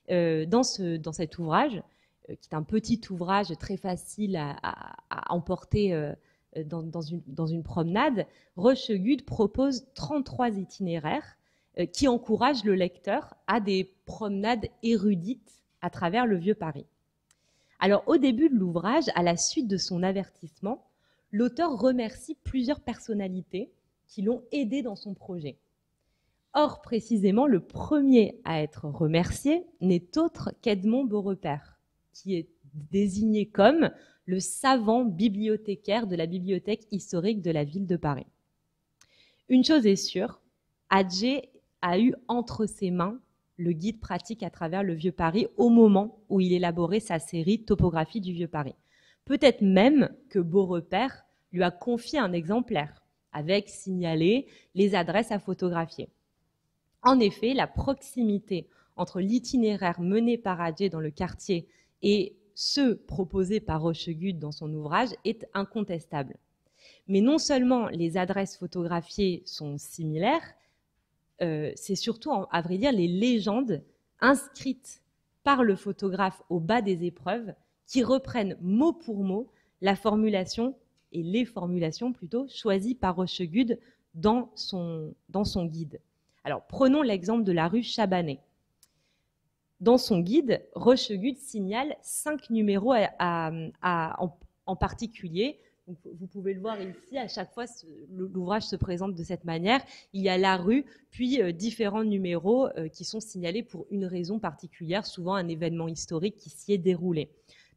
dans cet ouvrage, qui est un petit ouvrage très facile à emporter dans une promenade. Rochegude propose 33 itinéraires qui encouragent le lecteur à des promenades érudites à travers le Vieux Paris. Alors, au début de l'ouvrage, à la suite de son avertissement, l'auteur remercie plusieurs personnalités qui l'ont aidé dans son projet. Or, précisément, le premier à être remercié n'est autre qu'Edmond Beaurepaire, qui est désigné comme le savant bibliothécaire de la bibliothèque historique de la ville de Paris. Une chose est sûre, Adjé a eu entre ses mains le guide pratique à travers le Vieux Paris au moment où il élaborait sa série Topographie du Vieux Paris. Peut-être même que Beaurepaire lui a confié un exemplaire, avec signalé les adresses à photographier. En effet, la proximité entre l'itinéraire mené par Adjé dans le quartier et ceux proposés par Rochegude dans son ouvrage est incontestable. Mais non seulement les adresses photographiées sont similaires, c'est surtout, à vrai dire, les légendes inscrites par le photographe au bas des épreuves qui reprennent mot pour mot la formulation et les formulations plutôt choisies par Rochegude dans son guide. Alors, prenons l'exemple de la rue Chabanais. Dans son guide, Rochegude signale 5 numéros en particulier. Donc, vous pouvez le voir ici, à chaque fois, l'ouvrage se présente de cette manière. Il y a la rue, puis différents numéros qui sont signalés pour une raison particulière, souvent un événement historique qui s'y est déroulé.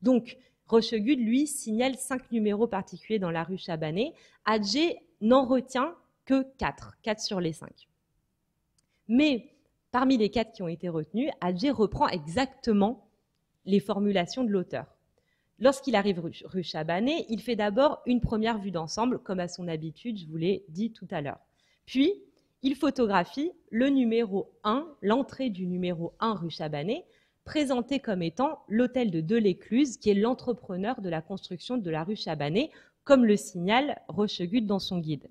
Donc, Rochegude, lui, signale 5 numéros particuliers dans la rue Chabanais. Adjé n'en retient que 4 sur les 5. Mais parmi les 4 qui ont été retenus, Adjé reprend exactement les formulations de l'auteur. Lorsqu'il arrive rue Chabanais, il fait d'abord une première vue d'ensemble, comme à son habitude, je vous l'ai dit tout à l'heure. Puis, il photographie le numéro 1, l'entrée du numéro 1 rue Chabanais, présenté comme étant l'hôtel de Delécluze, qui est l'entrepreneur de la construction de la rue Chabanais, comme le signale Rochegude dans son guide.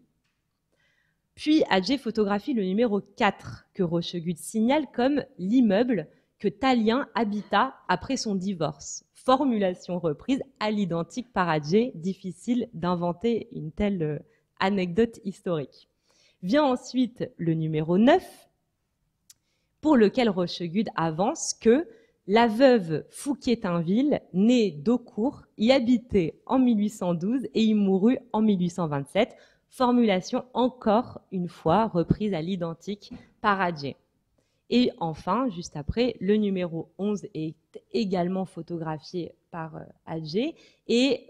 Puis, Adjé photographie le numéro 4, que Rochegude signale comme l'immeuble que Tallien habita après son divorce. Formulation reprise à l'identique par Adjé, difficile d'inventer une telle anecdote historique. Vient ensuite le numéro 9, pour lequel Rochegude avance que la veuve Fouquier-Tinville, née d'Aucourt, y habitait en 1812 et y mourut en 1827. Formulation encore une fois reprise à l'identique par Adjé. Et enfin, juste après, le numéro 11 est également photographié par Adjé et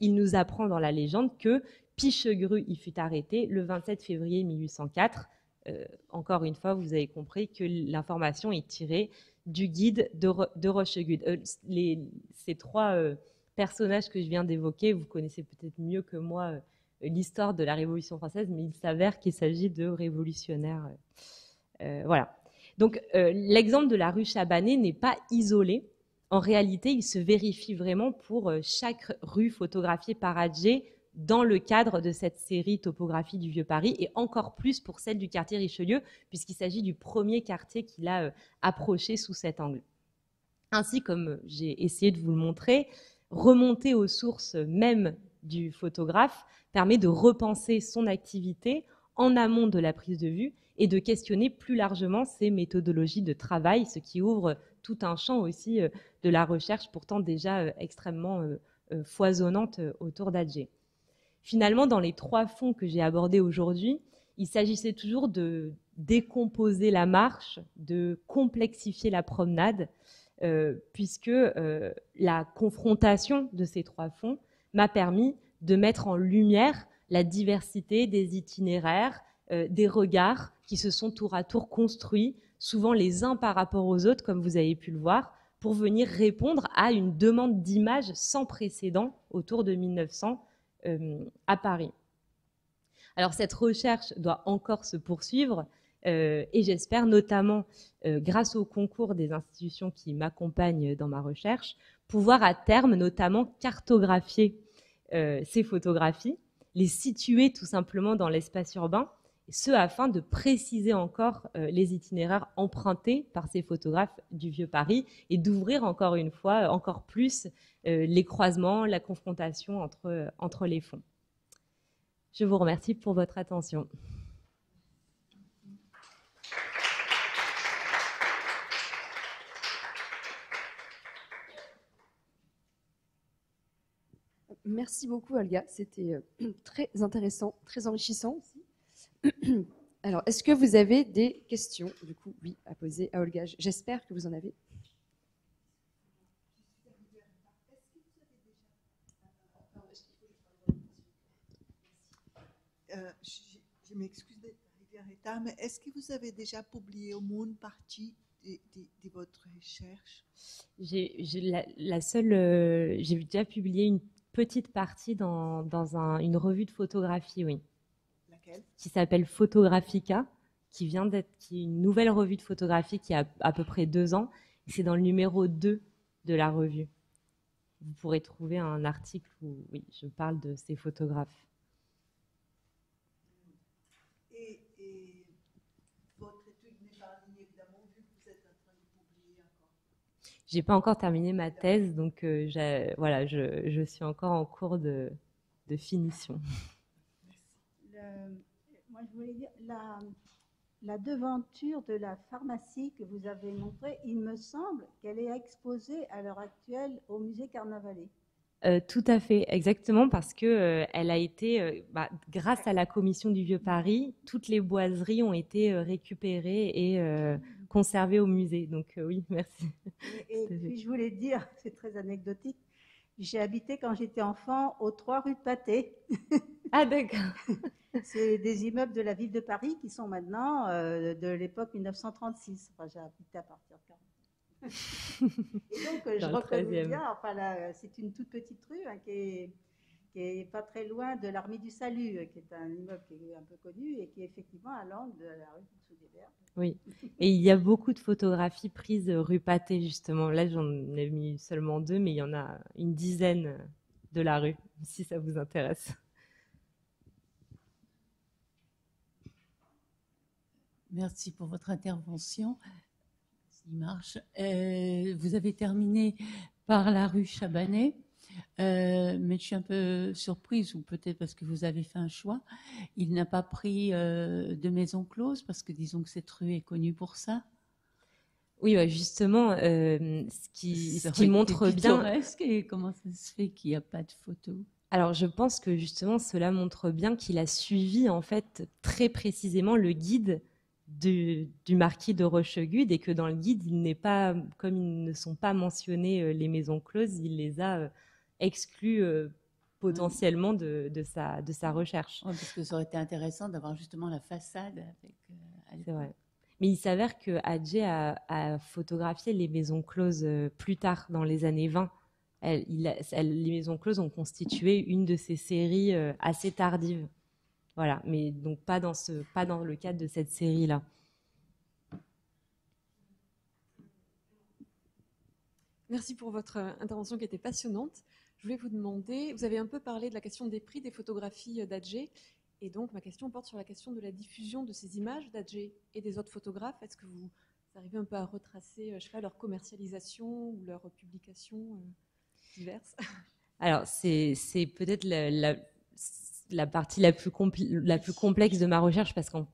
il nous apprend dans la légende que Pichegru y fut arrêté le 27 février 1804. Encore une fois, vous avez compris que l'information est tirée du guide de Rochegude. Ces 3 personnages que je viens d'évoquer, vous connaissez peut-être mieux que moi l'histoire de la Révolution française, mais il s'avère qu'il s'agit de révolutionnaires. Voilà. Donc, l'exemple de la rue Chabanais n'est pas isolé. En réalité, il se vérifie vraiment pour chaque rue photographiée par Adjé dans le cadre de cette série Topographie du Vieux Paris, et encore plus pour celle du quartier Richelieu, puisqu'il s'agit du premier quartier qu'il a approché sous cet angle. Ainsi, comme j'ai essayé de vous le montrer, remonter aux sources même du photographe permet de repenser son activité en amont de la prise de vue et de questionner plus largement ses méthodologies de travail, ce qui ouvre tout un champ aussi de la recherche pourtant déjà extrêmement foisonnante autour d'Adjé. Finalement, dans les 3 fonds que j'ai abordés aujourd'hui, il s'agissait toujours de décomposer la marche, de complexifier la promenade, puisque la confrontation de ces 3 fonds m'a permis de mettre en lumière la diversité des itinéraires, des regards qui se sont tour à tour construits, souvent les uns par rapport aux autres, comme vous avez pu le voir, pour venir répondre à une demande d'images sans précédent autour de 1900 à Paris. Alors cette recherche doit encore se poursuivre et j'espère notamment, grâce au concours des institutions qui m'accompagnent dans ma recherche, pouvoir à terme notamment cartographier ces photographies, les situer tout simplement dans l'espace urbain, ce afin de préciser encore les itinéraires empruntés par ces photographes du Vieux Paris et d'ouvrir encore une fois, encore plus, les croisements, la confrontation entre les fonds. Je vous remercie pour votre attention. Merci beaucoup, Olga. C'était très intéressant, très enrichissant aussi. Alors, est-ce que vous avez des questions, du coup, oui, à poser à Olga? J'espère que vous en avez. Je m'excuse d'être arrivée en retard, mais est-ce que vous avez déjà publié au moins une partie de votre recherche? J'ai déjà publié une petite partie dans une revue de photographie, oui. Laquelle? Qui s'appelle Photographica, qui est une nouvelle revue de photographie qui a à peu près 2 ans. C'est dans le numéro 2 de la revue. Vous pourrez trouver un article où oui, je parle de ces photographes. Et votre étude n'est pas en ligne, évidemment, vu que vous êtes en train de publier encore. J'ai pas encore terminé ma thèse, donc voilà, je suis encore en cours de finition. Moi, je voulais dire, la devanture de la pharmacie que vous avez montrée, il me semble qu'elle est exposée à l'heure actuelle au musée Carnavalet. Tout à fait, exactement, parce que elle a été, grâce à la commission du Vieux Paris, toutes les boiseries ont été récupérées et conservées au musée. Donc oui, merci. Et puis je voulais dire, c'est très anecdotique, j'ai habité quand j'étais enfant aux 3 rue de Patay. Ah d'accord. C'est des immeubles de la ville de Paris qui sont maintenant de l'époque 1936. Enfin, j'ai habité à partir de 40. Et donc, je reconnais bien, enfin, c'est une toute petite rue hein, qui est pas très loin de l'Armée du Salut, qui est un immeuble qui est un peu connu et qui est effectivement à l'angle de la rue Sous-des-Verts. Oui, et il y a beaucoup de photographies prises rue Patay, justement. Là, j'en ai mis seulement 2, mais il y en a une dizaine de la rue, si ça vous intéresse. Merci pour votre intervention. S'il marche. Vous avez terminé par la rue Chabanais, mais je suis un peu surprise, ou peut-être parce que vous avez fait un choix. Il n'a pas pris de maison close, parce que disons que cette rue est connue pour ça. Oui, justement, ce qui montre bien. Et comment ça se fait qu'il n'y a pas de photos? Alors, je pense que justement, cela montre bien qu'il a suivi en fait très précisément le guide du marquis de Rochegude et que dans le guide, il n'est pas, comme ils ne sont pas mentionnés les maisons closes, il les a exclus potentiellement de sa recherche. Oui, parce que ça aurait été intéressant d'avoir justement la façade avec. C'est vrai. Mais il s'avère que Adjé a photographié les maisons closes plus tard, dans les années 20. Les maisons closes ont constitué une de ses séries assez tardives. Voilà, mais donc pas dans le cadre de cette série-là. Merci pour votre intervention qui était passionnante. Je voulais vous demander, vous avez un peu parlé de la question des prix des photographies d'Adjé, et donc ma question porte sur la question de la diffusion de ces images d'Adjé et des autres photographes. Est-ce que vous arrivez un peu à retracer, je sais pas, leur commercialisation ou leur publication diverses? Alors, c'est peut-être la partie la plus complexe de ma recherche parce qu'il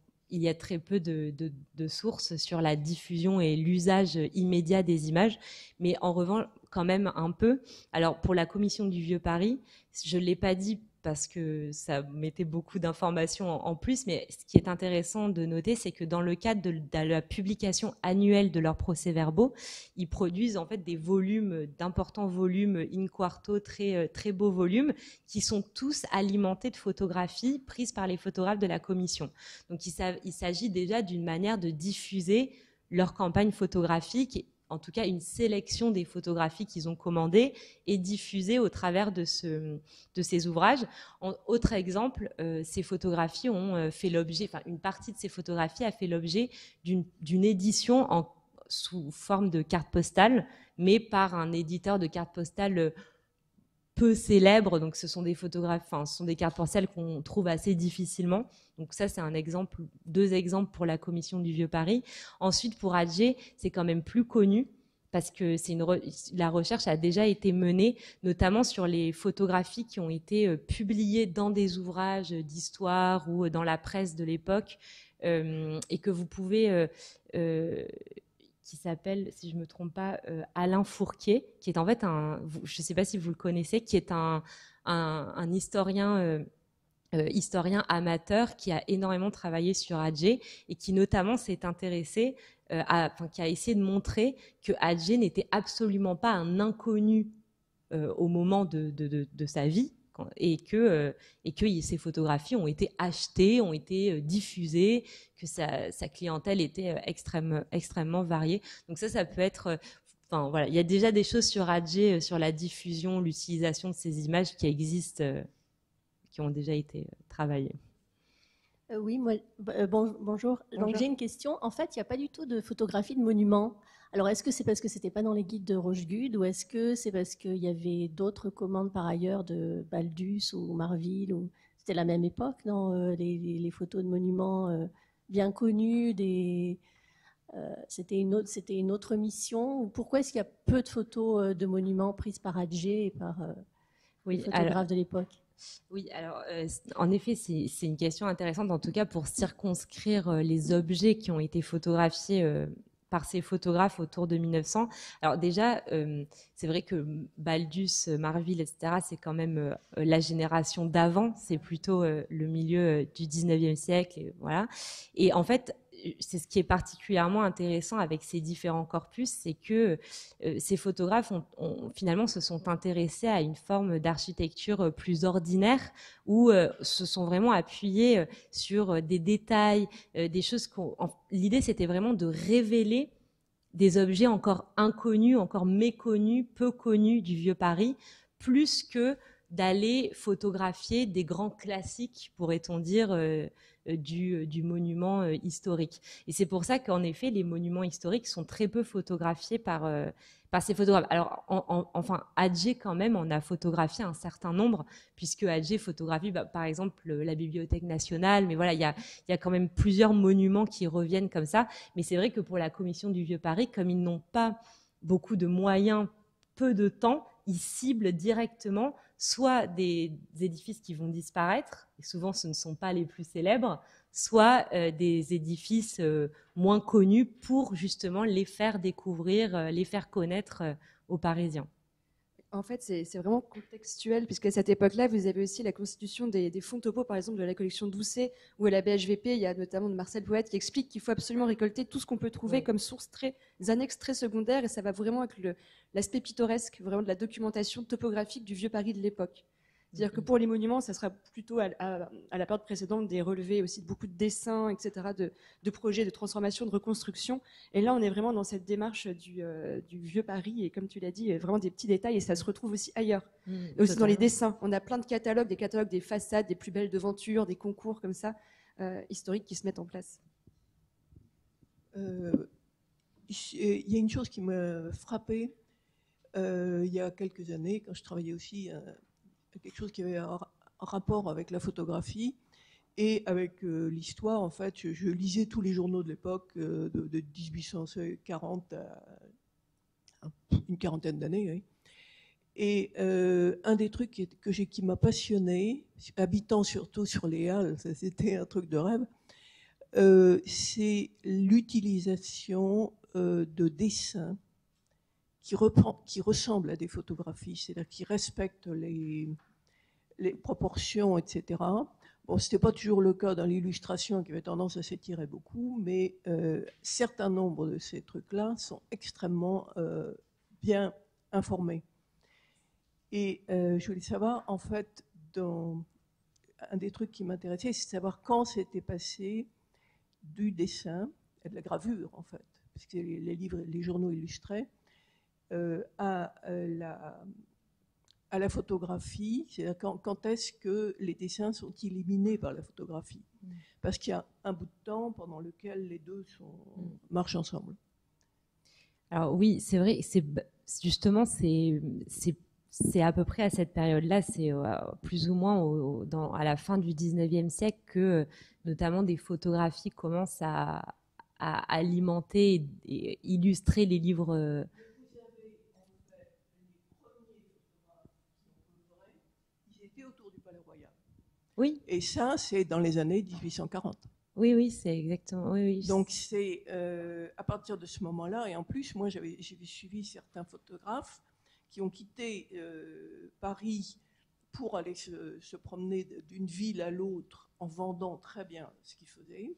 y a très peu de sources sur la diffusion et l'usage immédiat des images, mais en revanche, quand même un peu. Alors, pour la commission du Vieux Paris, je ne l'ai pas dit parce que ça mettait beaucoup d'informations en plus, mais ce qui est intéressant de noter, c'est que dans le cadre de la publication annuelle de leurs procès-verbaux, ils produisent en fait des volumes, d'importants volumes in quarto, très, très beaux volumes, qui sont tous alimentés de photographies prises par les photographes de la commission. Donc il s'agit déjà d'une manière de diffuser leur campagne photographique en tout cas une sélection des photographies qu'ils ont commandées et diffusées au travers de ces ouvrages. Autre exemple, ces photographies ont fait l'objet, enfin une partie de ces photographies a fait l'objet d'une édition sous forme de carte postale, mais par un éditeur de cartes postales peu célèbres. Donc ce sont des photographes, enfin ce sont des cartes postales qu'on trouve assez difficilement. Donc ça c'est un exemple, 2 exemples pour la commission du Vieux Paris. Ensuite pour Adjé, c'est quand même plus connu parce que la recherche a déjà été menée, notamment sur les photographies qui ont été publiées dans des ouvrages d'histoire ou dans la presse de l'époque, et que vous pouvez qui s'appelle, si je ne me trompe pas, Alain Fourquier, qui est en fait je ne sais pas si vous le connaissez, qui est un historien amateur qui a énormément travaillé sur Adjé et qui notamment s'est intéressé, qui a essayé de montrer que Adjé n'était absolument pas un inconnu au moment de sa vie, et que ces photographies ont été achetées, ont été diffusées, que sa clientèle était extrêmement variée. Donc ça peut être... Enfin, voilà, il y a déjà des choses sur Adjé, sur la diffusion, l'utilisation de ces images qui existent, qui ont déjà été travaillées. Oui, moi, bonjour. Donc j'ai une question. En fait, il n'y a pas du tout de photographie de monuments. Alors, est-ce que c'est parce que ce n'était pas dans les guides de Rochegude ou est-ce que c'est parce qu'il y avait d'autres commandes par ailleurs de Baldus ou Marville ou... C'était la même époque, non, les photos de monuments bien connus, c'était une autre mission. Pourquoi est-ce qu'il y a peu de photos de monuments prises par Adjé et par les photographes de l'époque? Oui, alors en effet, c'est une question intéressante, en tout cas pour circonscrire les objets qui ont été photographiés par ces photographes autour de 1900. Alors déjà, c'est vrai que Baldus, Marville, etc., c'est quand même la génération d'avant, c'est plutôt le milieu du 19e siècle, et voilà. Et en fait, c'est ce qui est particulièrement intéressant avec ces différents corpus, c'est que ces photographes finalement se sont intéressés à une forme d'architecture plus ordinaire, où se sont vraiment appuyés sur des détails, des choses l'idée c'était vraiment de révéler des objets encore inconnus, encore méconnus, peu connus du Vieux Paris, plus que d'aller photographier des grands classiques, pourrait-on dire, du monument historique. Et c'est pour ça qu'en effet, les monuments historiques sont très peu photographiés par ces photographes. Alors, enfin, Adjé quand même en a photographié un certain nombre, puisque Adjé photographie, par exemple, la Bibliothèque nationale, mais voilà, il y a quand même plusieurs monuments qui reviennent comme ça. Mais c'est vrai que pour la Commission du Vieux Paris, comme ils n'ont pas beaucoup de moyens, peu de temps, ils ciblent directement soit des édifices qui vont disparaître, et souvent ce ne sont pas les plus célèbres, soit des édifices moins connus pour justement les faire découvrir, les faire connaître aux Parisiens. En fait, c'est vraiment contextuel, puisqu'à cette époque-là, vous avez aussi la constitution des fonds topo, par exemple, de la collection Doucet, ou à la BHVP, il y a notamment de Marcel Poët qui explique qu'il faut absolument récolter tout ce qu'on peut trouver comme sources annexes très secondaires, et ça va vraiment avec l'aspect pittoresque, vraiment de la documentation topographique du Vieux Paris de l'époque. C'est-à-dire que pour les monuments, ça sera plutôt à la période précédente des relevés aussi de beaucoup de dessins, etc., de projets de transformation, de reconstruction. Et là, on est vraiment dans cette démarche du Vieux Paris, et comme tu l'as dit, vraiment des petits détails, et ça se retrouve aussi ailleurs. Et aussi dans les dessins. On a plein de catalogues, des catalogues des façades, des plus belles devantures, des concours comme ça, historiques qui se mettent en place. Il y a une chose qui m'a frappée il y a quelques années, quand je travaillais aussi quelque chose qui avait un rapport avec la photographie et avec l'histoire. En fait, je lisais tous les journaux de l'époque, de 1840 à une quarantaine d'années. Oui. Et un des trucs qui m'a passionné, habitant surtout sur les Halles, ça c'était un truc de rêve, c'est l'utilisation de dessins qui ressemblent à des photographies, c'est-à-dire qui respectent les proportions, etc. Bon, ce n'était pas toujours le cas dans l'illustration qui avait tendance à s'étirer beaucoup, mais certains nombres de ces trucs-là sont extrêmement bien informés. Et je voulais savoir, en fait, un des trucs qui m'intéressait, c'est de savoir quand c'était passé du dessin, et de la gravure, en fait, parce que les livres, les journaux illustraient, à la photographie, c'est-à-dire quand est-ce que les dessins sont éliminés par la photographie? Parce qu'il y a un bout de temps pendant lequel les deux marchent ensemble. Alors oui, c'est vrai, justement, c'est à peu près à cette période-là, c'est plus ou moins à la fin du 19e siècle que notamment des photographies commencent à alimenter et illustrer les livres. Ils étaient autour du Palais Royal. Oui. Et ça, c'est dans les années 1840. Oui, oui, c'est exactement. Oui, oui. Donc c'est à partir de ce moment-là, et en plus, moi j'avais suivi certains photographes qui ont quitté Paris pour aller se promener d'une ville à l'autre en vendant très bien ce qu'ils faisaient.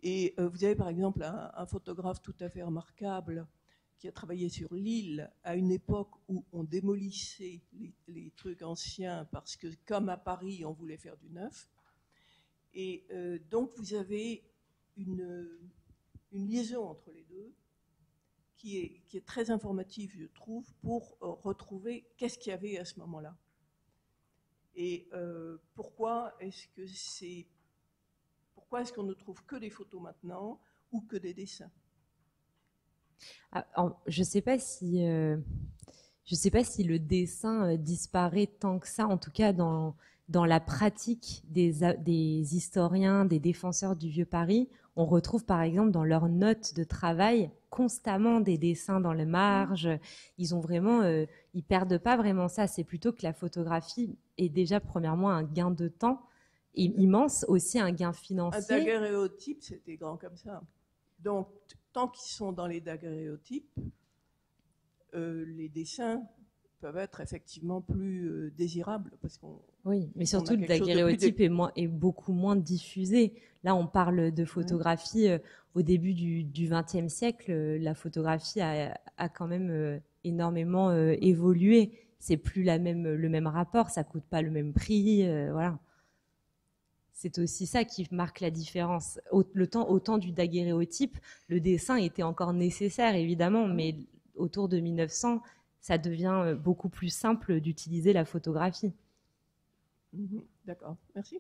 Et vous avez par exemple un photographe tout à fait remarquable qui a travaillé sur l'île à une époque où on démolissait les trucs anciens parce que, comme à Paris, on voulait faire du neuf. Et donc, vous avez une liaison entre les deux qui est très informative, je trouve, pour retrouver qu'est-ce qu'il y avait à ce moment-là. Et pourquoi est-ce qu'on ne trouve que des photos maintenant ou que des dessins? Je ne sais pas si le dessin disparaît tant que ça, en tout cas dans la pratique des historiens, des défenseurs du Vieux Paris. On retrouve par exemple dans leurs notes de travail constamment des dessins dans les marges. Ils ont vraiment, ils perdent pas vraiment ça. C'est plutôt que la photographie est déjà premièrement un gain de temps et immense, aussi un gain financier. Un daguerréotype, c'était grand comme ça. Donc, tant qu'ils sont dans les daguerréotypes, les dessins peuvent être effectivement plus désirables. Parce qu'on, oui, mais surtout le daguerréotype est beaucoup moins diffusé. Là, on parle de photographie au début du XXe siècle. La photographie a quand même énormément évolué. C'est plus le même rapport, ça coûte pas le même prix. Voilà. C'est aussi ça qui marque la différence. Au temps du daguerréotype, le dessin était encore nécessaire, évidemment, mais autour de 1900, ça devient beaucoup plus simple d'utiliser la photographie. D'accord, merci.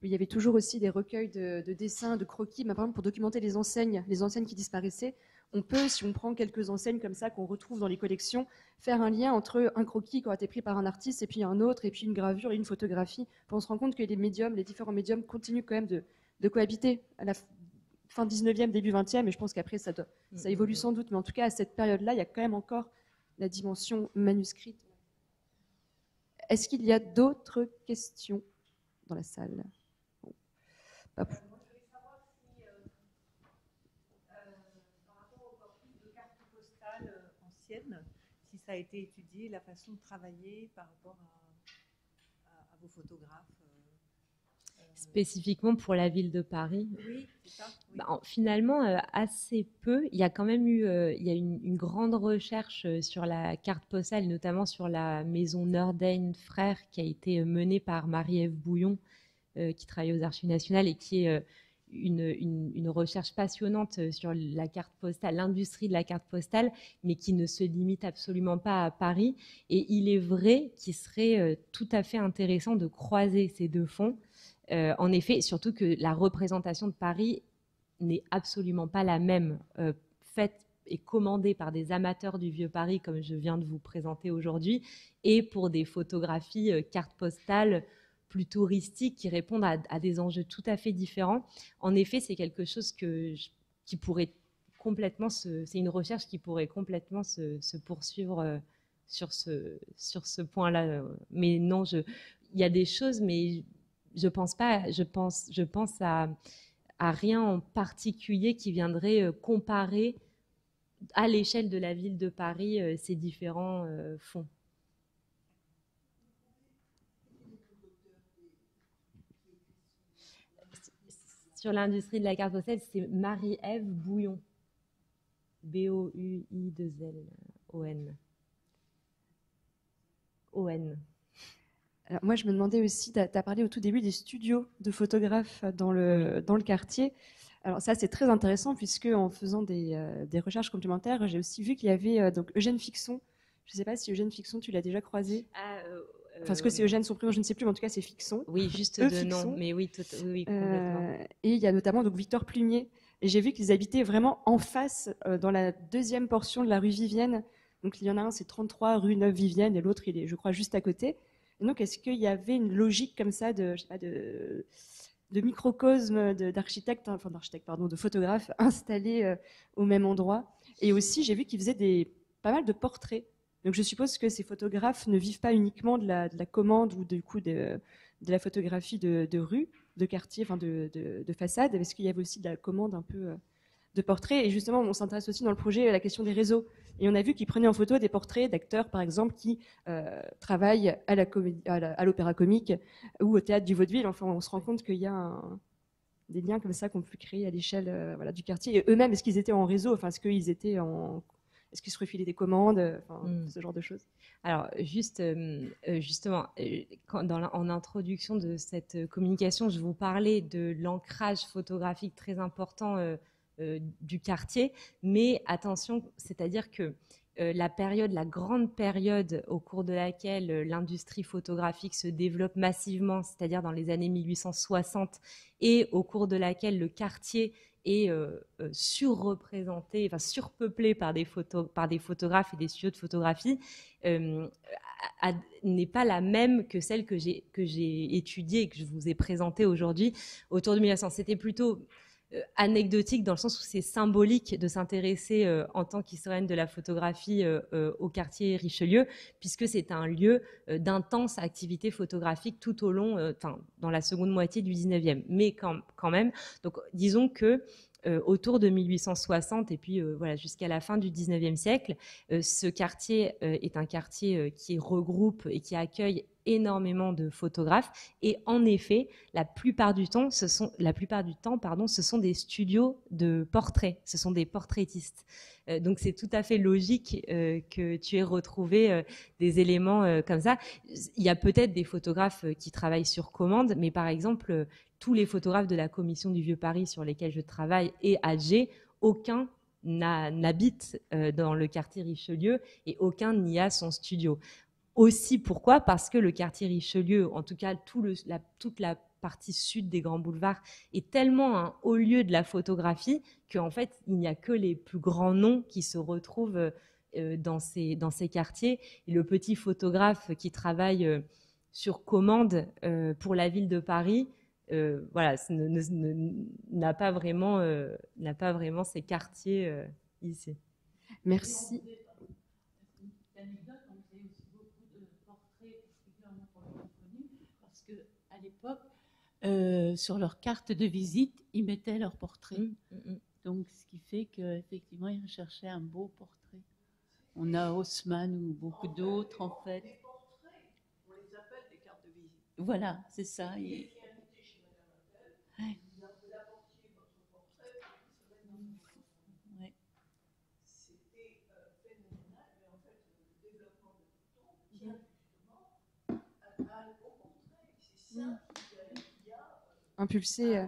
Il y avait toujours aussi des recueils de dessins, de croquis, par exemple pour documenter les enseignes qui disparaissaient. On peut, si on prend quelques enseignes comme ça qu'on retrouve dans les collections, faire un lien entre un croquis qui a été pris par un artiste et puis un autre, et puis une gravure et une photographie. On se rend compte que les différents médiums continuent quand même de cohabiter à la fin 19e, début 20e, et je pense qu'après ça évolue sans doute, mais en tout cas à cette période-là, il y a quand même encore la dimension manuscrite. Est-ce qu'il y a d'autres questions dans la salle? Bon. Si ça a été étudié, la façon de travailler par rapport à vos photographes. Spécifiquement pour la ville de Paris. Oui, c'est ça. Oui. Finalement, assez peu. Il y a quand même eu une grande recherche sur la carte postale, notamment sur la maison Nordheim Frères, qui a été menée par Marie-Ève Bouillon, qui travaille aux Archives nationales et qui est une recherche passionnante sur la carte postale, l'industrie de la carte postale, mais qui ne se limite absolument pas à Paris. Et il est vrai qu'il serait tout à fait intéressant de croiser ces deux fonds. En effet, surtout que la représentation de Paris n'est absolument pas la même, faite et commandée par des amateurs du Vieux Paris, comme je viens de vous présenter aujourd'hui, et pour des photographies cartes postales plus touristiques qui répondent à des enjeux tout à fait différents. En effet, c'est quelque chose qui pourrait complètement c'est une recherche qui pourrait complètement se poursuivre sur ce point-là. Mais non, il y a des choses, mais je pense pas. Je pense à rien en particulier qui viendrait comparer à l'échelle de la ville de Paris ces différents fonds. Sur l'industrie de la carte postale, c'est Marie-Ève Bouillon. B-O-U-I-2-L-O-N. O-N. Alors moi, je me demandais aussi, tu as parlé au tout début des studios de photographes dans le quartier. Alors ça, c'est très intéressant puisque en faisant des recherches complémentaires, j'ai aussi vu qu'il y avait donc Eugène Fixon. Je ne sais pas si Eugène Fixon, tu l'as déjà croisé. Enfin, est-ce que c'est Eugène son prénom, je ne sais plus, mais en tout cas, c'est Fixon. Oui, juste de nom, mais oui, oui, complètement. Et il y a notamment donc Victor Plumier. Et j'ai vu qu'ils habitaient vraiment en face, dans la deuxième portion de la rue Vivienne. Donc il y en a un, c'est 33 rue Neuve-Vivienne, et l'autre, il est, je crois, juste à côté. Et donc, est-ce qu'il y avait une logique comme ça de, je sais pas, de microcosme d'architectes, enfin d'architectes, pardon, de photographes installés au même endroit? Et aussi, j'ai vu qu'ils faisaient pas mal de portraits. Donc je suppose que ces photographes ne vivent pas uniquement de la commande ou du coup de la photographie de rue, de quartier, enfin de façade, parce qu'il y avait aussi de la commande un peu de portraits. Et justement, on s'intéresse aussi dans le projet à la question des réseaux. Et on a vu qu'ils prenaient en photo des portraits d'acteurs, par exemple, qui travaillent à l'Opéra Comique ou au Théâtre du Vaudeville. Enfin, on se rend compte qu'il y a des liens comme ça qu'on peut créer à l'échelle voilà, du quartier. Et eux-mêmes, est-ce qu'ils étaient en réseau? Enfin, est-ce qu'ils étaient en... Est-ce qu'ils se refilaient des commandes, ce genre de choses? Alors, justement, en introduction de cette communication, je vous parlais de l'ancrage photographique très important du quartier, mais attention, c'est-à-dire que la grande période au cours de laquelle l'industrie photographique se développe massivement, c'est-à-dire dans les années 1860, et au cours de laquelle le quartier est surreprésenté, enfin surpeuplé par des photographes et des studios de photographie, n'est pas la même que celle que j'ai étudiée et que je vous ai présentée aujourd'hui autour de 1900. C'était plutôt anecdotique dans le sens où c'est symbolique de s'intéresser en tant qu'historienne de la photographie au quartier Richelieu, puisque c'est un lieu d'intense activité photographique tout au long, dans la seconde moitié du 19e. Mais quand même, donc disons que autour de 1860 et puis voilà, jusqu'à la fin du 19e siècle, ce quartier est un quartier qui regroupe et qui accueille énormément de photographes, et en effet, la plupart du temps, ce sont des studios de portraits, ce sont des portraitistes. Donc c'est tout à fait logique que tu aies retrouvé des éléments comme ça. Il y a peut-être des photographes qui travaillent sur commande, mais par exemple, tous les photographes de la commission du Vieux Paris sur lesquels je travaille et Alger, aucun n'habite dans le quartier Richelieu et aucun n'y a son studio. Aussi, pourquoi? Parce que le quartier Richelieu, en tout cas toute la partie sud des grands boulevards, est tellement un haut lieu de la photographie qu'en fait, il n'y a que les plus grands noms qui se retrouvent dans ces quartiers. Et le petit photographe qui travaille sur commande pour la ville de Paris, voilà, n'a pas vraiment ces quartiers ici. Merci. Parce qu'à l'époque, sur leur carte de visite, ils mettaient leur portrait. Donc, ce qui fait qu'effectivement, ils recherchaient un beau portrait. On a Haussmann ou beaucoup d'autres, en fait. Les portraits, on les appelle des cartes de visite. Voilà, c'est ça. Et qui est invité chez Madame Attel, vous apportiez votre portrait pour qu'il se mette dans son salon. Ouais. C'était phénoménal, mais en fait, le développement de photos tient justement au portrait. C'est ça qui a impulsé.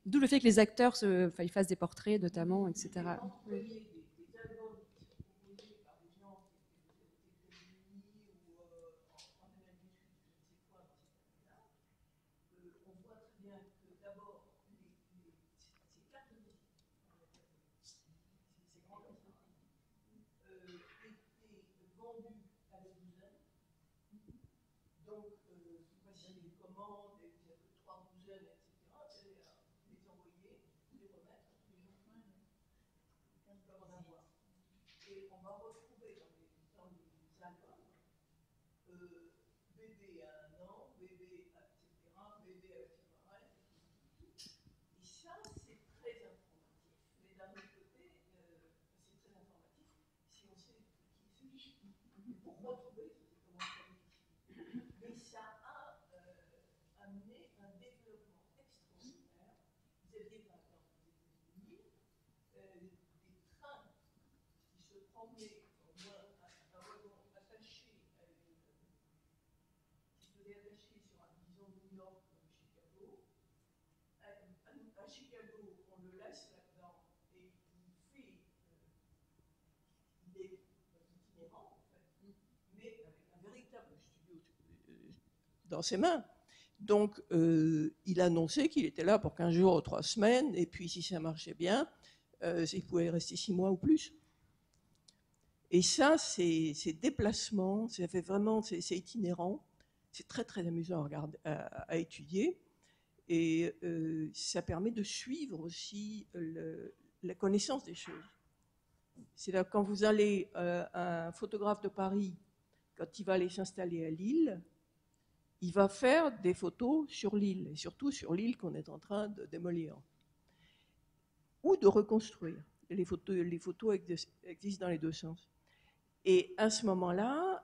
D'où le fait que les acteurs ils fassent des portraits, notamment, etc. Oui. Et on va retrouver dans les albums bébé à 1 an, bébé, etc., bébé avec ses marins, et ça, c'est très informatif. Mais d'un autre côté, c'est très informatif si on sait qui il s'agit. Pour retrouver, comment ça existe. Mais ça a amené un développement extraordinaire. Vous aviez par exemple aux États-Unis des trains qui se promenaient, au moins un wagon attaché à une, qui se faisait attacher sur un, disons, New York ou Chicago. À Chicago, on le laisse dans ses mains. Donc, il annonçait qu'il était là pour 15 jours ou 3 semaines, et puis si ça marchait bien, il pouvait rester 6 mois ou plus. Et ça, ces déplacements, ça fait vraiment, c'est itinérant, c'est très très amusant à regarder, à étudier, et ça permet de suivre aussi la connaissance des choses. C'est là quand vous allez, un photographe de Paris, quand il va aller s'installer à Lille, il va faire des photos sur l'île, et surtout sur l'île qu'on est en train de démolir, ou de reconstruire. Les photos existent dans les deux sens. Et à ce moment-là,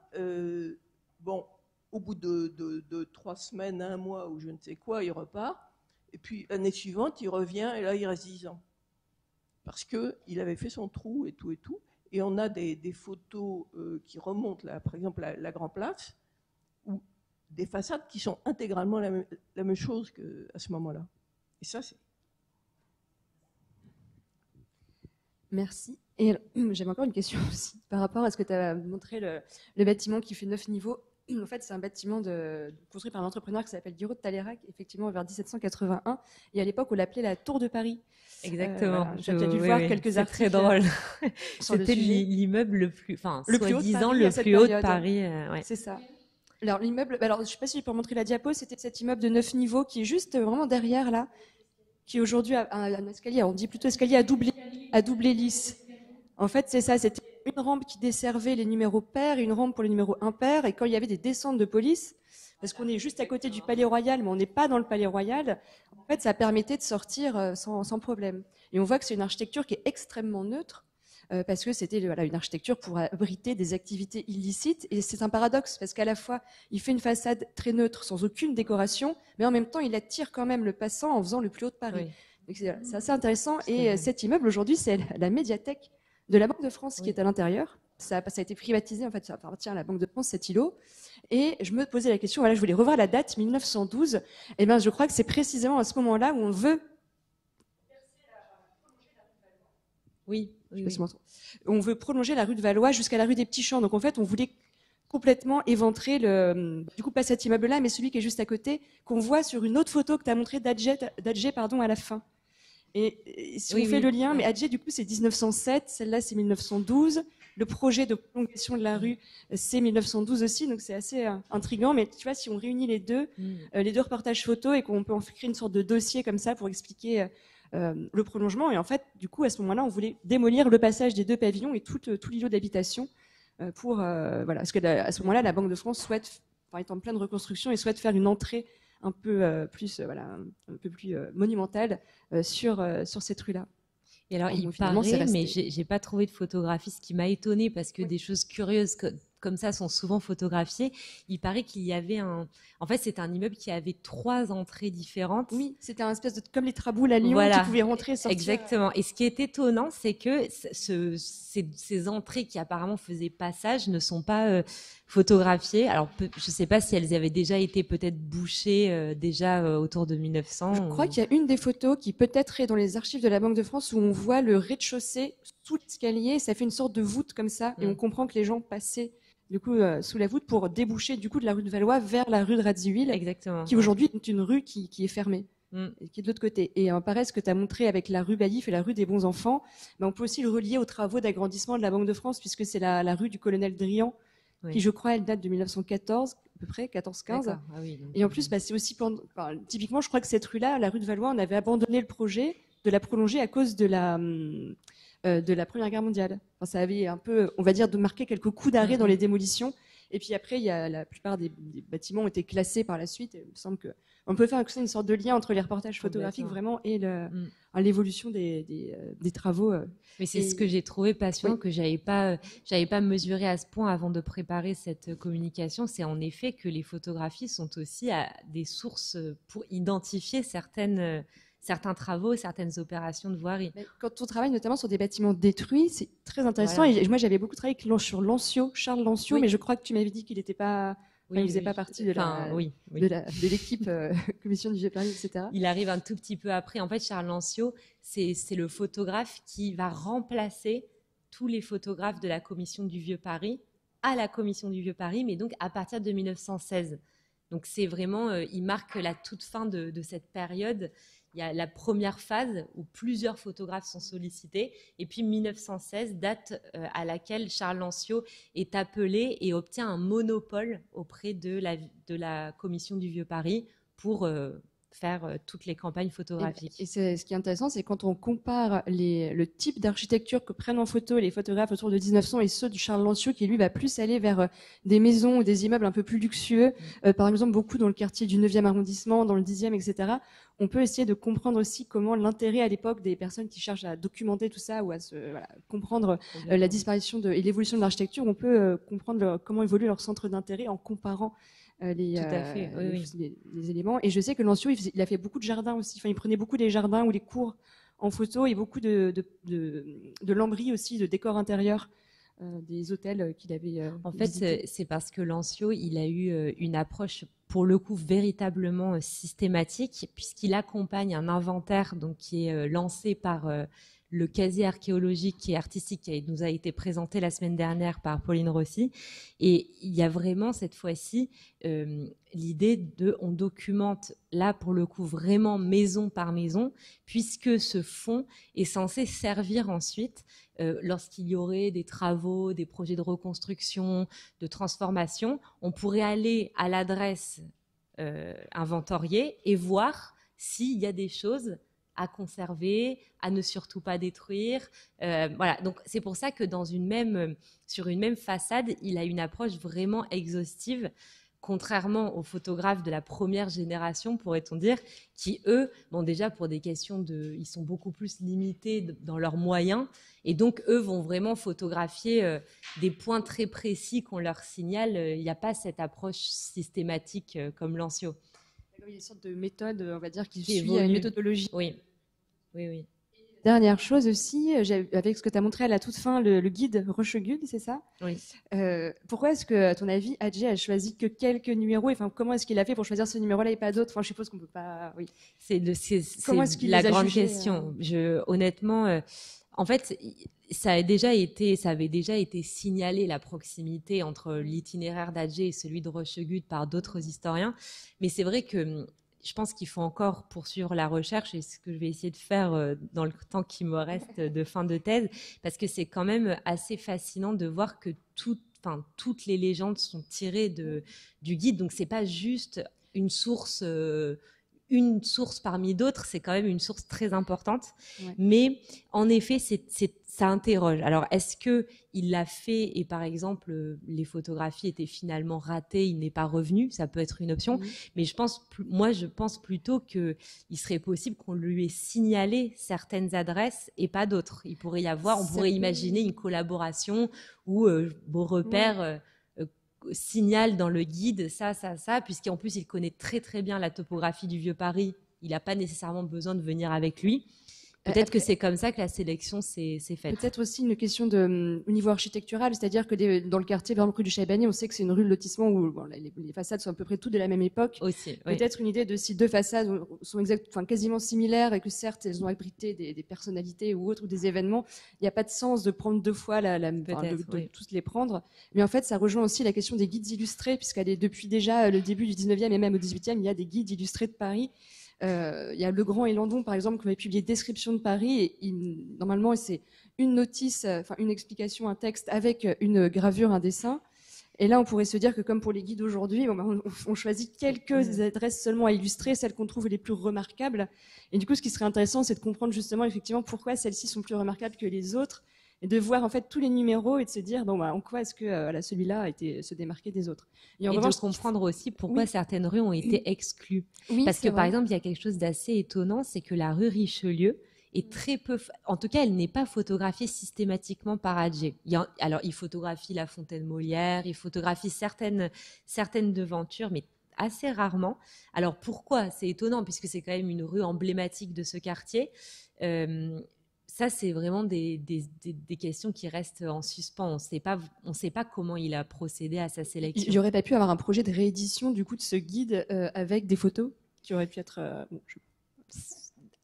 bon, au bout de 3 semaines, 1 mois ou je ne sais quoi, il repart, et puis l'année suivante, il revient, et là, il reste 10 ans. Parce qu'il avait fait son trou et tout et tout. Et on a des photos qui remontent, là, par exemple, la Grand Place, où des façades qui sont intégralement la même chose qu'à ce moment-là. Et ça, c'est... Merci. Et j'avais encore une question aussi par rapport à ce que tu as montré, le bâtiment qui fait 9 niveaux. En fait, c'est un bâtiment construit par un entrepreneur qui s'appelle Guiraud de Talleyrand, effectivement vers 1781, et à l'époque on l'appelait la Tour de Paris. Exactement. Voilà. J'ai dû voir quelques articles. C'est très drôle. C'était l'immeuble le plus, enfin, soi-disant le plus haut de Paris. Ouais. C'est ça. Alors l'immeuble, alors je ne sais pas si je peux montrer la diapo, c'était cet immeuble de 9 niveaux qui est juste vraiment derrière là, qui aujourd'hui a un escalier, on dit plutôt escalier à double hélice. En fait, c'est ça, c'était une rampe qui desservait les numéros pairs et une rampe pour les numéros impairs. Et quand il y avait des descentes de police, parce qu'on est juste à côté du Palais Royal, mais on n'est pas dans le Palais Royal, en fait, ça permettait de sortir sans problème. Et on voit que c'est une architecture qui est extrêmement neutre, parce que c'était une architecture pour abriter des activités illicites. Et c'est un paradoxe, parce qu'à la fois, il fait une façade très neutre, sans aucune décoration, mais en même temps, il attire quand même le passant en faisant le plus haut de Paris. Oui. C'est assez intéressant. Et cet immeuble, aujourd'hui, c'est la médiathèque de la Banque de France qui est à l'intérieur. Ça a été privatisé, en fait, ça appartient à la Banque de France, cet îlot. Et je me posais la question, voilà, je voulais revoir la date, 1912. Eh bien, je crois que c'est précisément à ce moment-là où on veut... Oui. On veut prolonger la rue de Valois jusqu'à la rue des Petits Champs. Donc, en fait, on voulait complètement éventrer du coup, pas cet immeuble-là, mais celui qui est juste à côté, qu'on voit sur une autre photo que tu as montrée d'Adjé, à la fin. Et si on fait le lien, mais Adjé, du coup, c'est 1907, celle-là, c'est 1912. Le projet de prolongation de la rue, c'est 1912 aussi, donc c'est assez intriguant. Mais tu vois, si on réunit les deux reportages photos et qu'on peut en créer une sorte de dossier comme ça pour expliquer le prolongement. Et en fait, du coup, à ce moment-là, on voulait démolir le passage des 2 pavillons et tout l'îlot d'habitation parce qu'à ce moment-là, la Banque de France est en pleine reconstruction et souhaite faire une entrée un peu plus monumentale sur cette rue-là. Et alors, il paraît, mais j'ai pas trouvé de photographie, ce qui m'a étonnée parce que des choses curieuses comme ça sont souvent photographiées. Il paraît qu'il y avait en fait, c'est un immeuble qui avait 3 entrées différentes. Oui, c'était un espèce de comme les traboules à Lyon qui pouvaient rentrer et sortir. Exactement. Et ce qui est étonnant, c'est que ces entrées qui apparemment faisaient passage ne sont pas photographiées. Alors, je sais pas si elles avaient déjà été peut-être bouchées autour de 1900. Je crois qu'il y a une des photos qui peut-être est dans les archives de la Banque de France où on voit le rez-de-chaussée sous l'escalier. Ça fait une sorte de voûte comme ça et on comprend que les gens passaient du coup sous la voûte pour déboucher du coup de la rue de Valois vers la rue de Radziwiłł. Exactement. Qui aujourd'hui est une rue qui est fermée. Et qui est de l'autre côté. Et pareil, ce que tu as montré avec la rue Baillif et la rue des Bons Enfants, on peut aussi le relier aux travaux d'agrandissement de la Banque de France, puisque c'est la rue du colonel Drian, qui je crois, elle date de 1914, à peu près, 14-15. Ah oui, et en plus, c'est aussi, typiquement, je crois que cette rue-là, la rue de Valois, on avait abandonné le projet de la prolonger à cause de la Première Guerre mondiale. Enfin, ça avait un peu, on va dire, de marquer quelques coups d'arrêt dans les démolitions. Et puis après, la plupart des bâtiments ont été classés par la suite. Et il me semble qu'on peut faire une sorte de lien entre les reportages photographiques vraiment et l'évolution des travaux. Mais c'est ce que j'ai trouvé passionnant, que j'avais pas mesuré à ce point avant de préparer cette communication. C'est en effet que les photographies sont aussi des sources pour identifier certains travaux, certaines opérations de voirie. Quand on travaille notamment sur des bâtiments détruits, c'est très intéressant. Voilà. Et moi, j'avais beaucoup travaillé sur Lancio, Charles Lancio, mais je crois que tu m'avais dit qu'il n'était pas... il ne faisait pas partie de l'équipe Commission du Vieux-Paris, etc. Il arrive un tout petit peu après. En fait, Charles Lancio, c'est le photographe qui va remplacer tous les photographes de la Commission du Vieux-Paris à la Commission du Vieux-Paris, mais donc à partir de 1916. Donc c'est vraiment, il marque la toute fin de cette période. Il y a la première phase où plusieurs photographes sont sollicités. Et puis 1916, date à laquelle Charles Lancelot est appelé et obtient un monopole auprès de la Commission du Vieux Paris pour faire toutes les campagnes photographiques. Et ce qui est intéressant, c'est quand on compare le type d'architecture que prennent en photo les photographes autour de 1900 et ceux de Charles Lancelot, qui lui va plus aller vers des maisons ou des immeubles un peu plus luxueux, par exemple beaucoup dans le quartier du 9e arrondissement, dans le 10e, etc. On peut essayer de comprendre aussi comment l'intérêt à l'époque des personnes qui cherchent à documenter tout ça ou à comprendre la disparition et l'évolution de l'architecture, on peut comprendre comment évolue leur centre d'intérêt en comparant les éléments. Et je sais que Lancelot, il a fait beaucoup de jardins aussi. Enfin, il prenait beaucoup des jardins ou les cours en photo et beaucoup de lambris aussi, de décors intérieurs des hôtels qu'il avait En fait, c'est parce que Lancelot, il a eu une approche pour le coup véritablement systématique, puisqu'il accompagne un inventaire donc, qui est lancé par le casier archéologique et artistique qui nous a été présenté la semaine dernière par Pauline Rossi. Et il y a vraiment cette fois-ci l'idée on documente là pour le coup vraiment maison par maison, puisque ce fonds est censé servir ensuite lorsqu'il y aurait des travaux, des projets de reconstruction, de transformation, on pourrait aller à l'adresse inventoriée et voir s'il y a des choses à conserver, à ne surtout pas détruire. Voilà. Donc c'est pour ça que sur une même façade, il a une approche vraiment exhaustive, contrairement aux photographes de la première génération, pourrait-on dire, qui eux, déjà pour des questions ils sont beaucoup plus limités dans leurs moyens, et donc eux vont vraiment photographier des points très précis qu'on leur signale. Il n'y a pas cette approche systématique comme Lancelot. Il y a une sorte de méthode, on va dire, qui suit une méthodologie. Oui, oui, oui. Dernière chose aussi, avec ce que tu as montré à la toute fin, le guide Rochegude, c'est ça? Oui. Pourquoi est-ce que, à ton avis, Adjé a choisi que quelques numéros? Enfin, comment est-ce qu'il a fait pour choisir ce numéro-là et pas d'autres? Enfin, je suppose qu'on peut pas. Oui. C'est la grande question. Honnêtement, en fait, ça avait déjà été signalé, la proximité entre l'itinéraire d'Adjé et celui de Rochegude par d'autres historiens. Mais c'est vrai que je pense qu'il faut encore poursuivre la recherche, et ce que je vais essayer de faire dans le temps qui me reste de fin de thèse, parce que c'est quand même assez fascinant de voir que toutes les légendes sont tirées du guide. Donc c'est pas juste une source parmi d'autres, c'est quand même une source très importante. Ouais. Mais en effet, ça interroge. Alors, est-ce qu'il l'a fait et par exemple, les photographies étaient finalement ratées, il n'est pas revenu? Ça peut être une option. Mais je pense plutôt qu'il serait possible qu'on lui ait signalé certaines adresses et pas d'autres. On pourrait imaginer une collaboration où Beaurepaire signale dans le guide ça, puisqu'en plus il connaît très très bien la topographie du Vieux Paris. Il n'a pas nécessairement besoin de venir avec lui. Peut-être que c'est comme ça que la sélection s'est faite. Peut-être aussi une question au niveau architectural, c'est-à-dire que dans le quartier, par exemple, rue du Chahibani, on sait que c'est une rue de lotissement où les façades sont à peu près toutes de la même époque. Aussi, peut-être une idée de si deux façades sont quasiment similaires et que certes elles ont abrité des personnalités ou autres ou des événements, il n'y a pas de sens de prendre deux fois de tous les prendre. Mais en fait, ça rejoint aussi la question des guides illustrés, puisqu'elle est depuis déjà le début du 19e et même au 18e, il y a des guides illustrés de Paris. Il y a Legrand et Landon, par exemple, qui avaient publié Description de Paris. Et normalement, c'est une notice, une explication, un texte avec une gravure, un dessin. Et là, on pourrait se dire que, comme pour les guides aujourd'hui, on choisit quelques adresses seulement à illustrer, celles qu'on trouve les plus remarquables. Et du coup, ce qui serait intéressant, c'est de comprendre justement, effectivement, pourquoi celles-ci sont plus remarquables que les autres, et de voir en fait tous les numéros et de se dire en quoi est-ce que celui-là a été se démarquer des autres. Et de comprendre aussi pourquoi certaines rues ont été exclues. Parce que par exemple, il y a quelque chose d'assez étonnant, c'est que la rue Richelieu est très peu, en tout cas, elle n'est pas photographiée systématiquement par Adjé. Alors, il photographie la Fontaine Molière, il photographie certaines devantures, mais assez rarement. Alors pourquoi? C'est étonnant puisque c'est quand même une rue emblématique de ce quartier. Ça, c'est vraiment des questions qui restent en suspens. On ne sait pas comment il a procédé à sa sélection. Il n'y aurait pas pu avoir un projet de réédition du coup de ce guide avec des photos qui auraient pu être...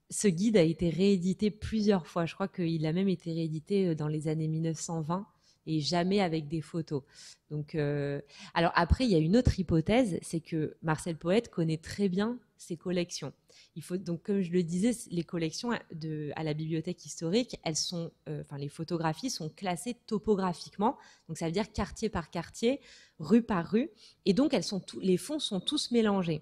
Ce guide a été réédité plusieurs fois. Je crois qu'il a même été réédité dans les années 1920. et jamais avec des photos. Donc, alors après, il y a une autre hypothèse, c'est que Marcel Poët connaît très bien ses collections. Il faut donc, comme je le disais, les collections à la bibliothèque historique, elles sont, les photographies sont classées topographiquement. Donc ça veut dire quartier par quartier, rue par rue, et donc les fonds sont tous mélangés.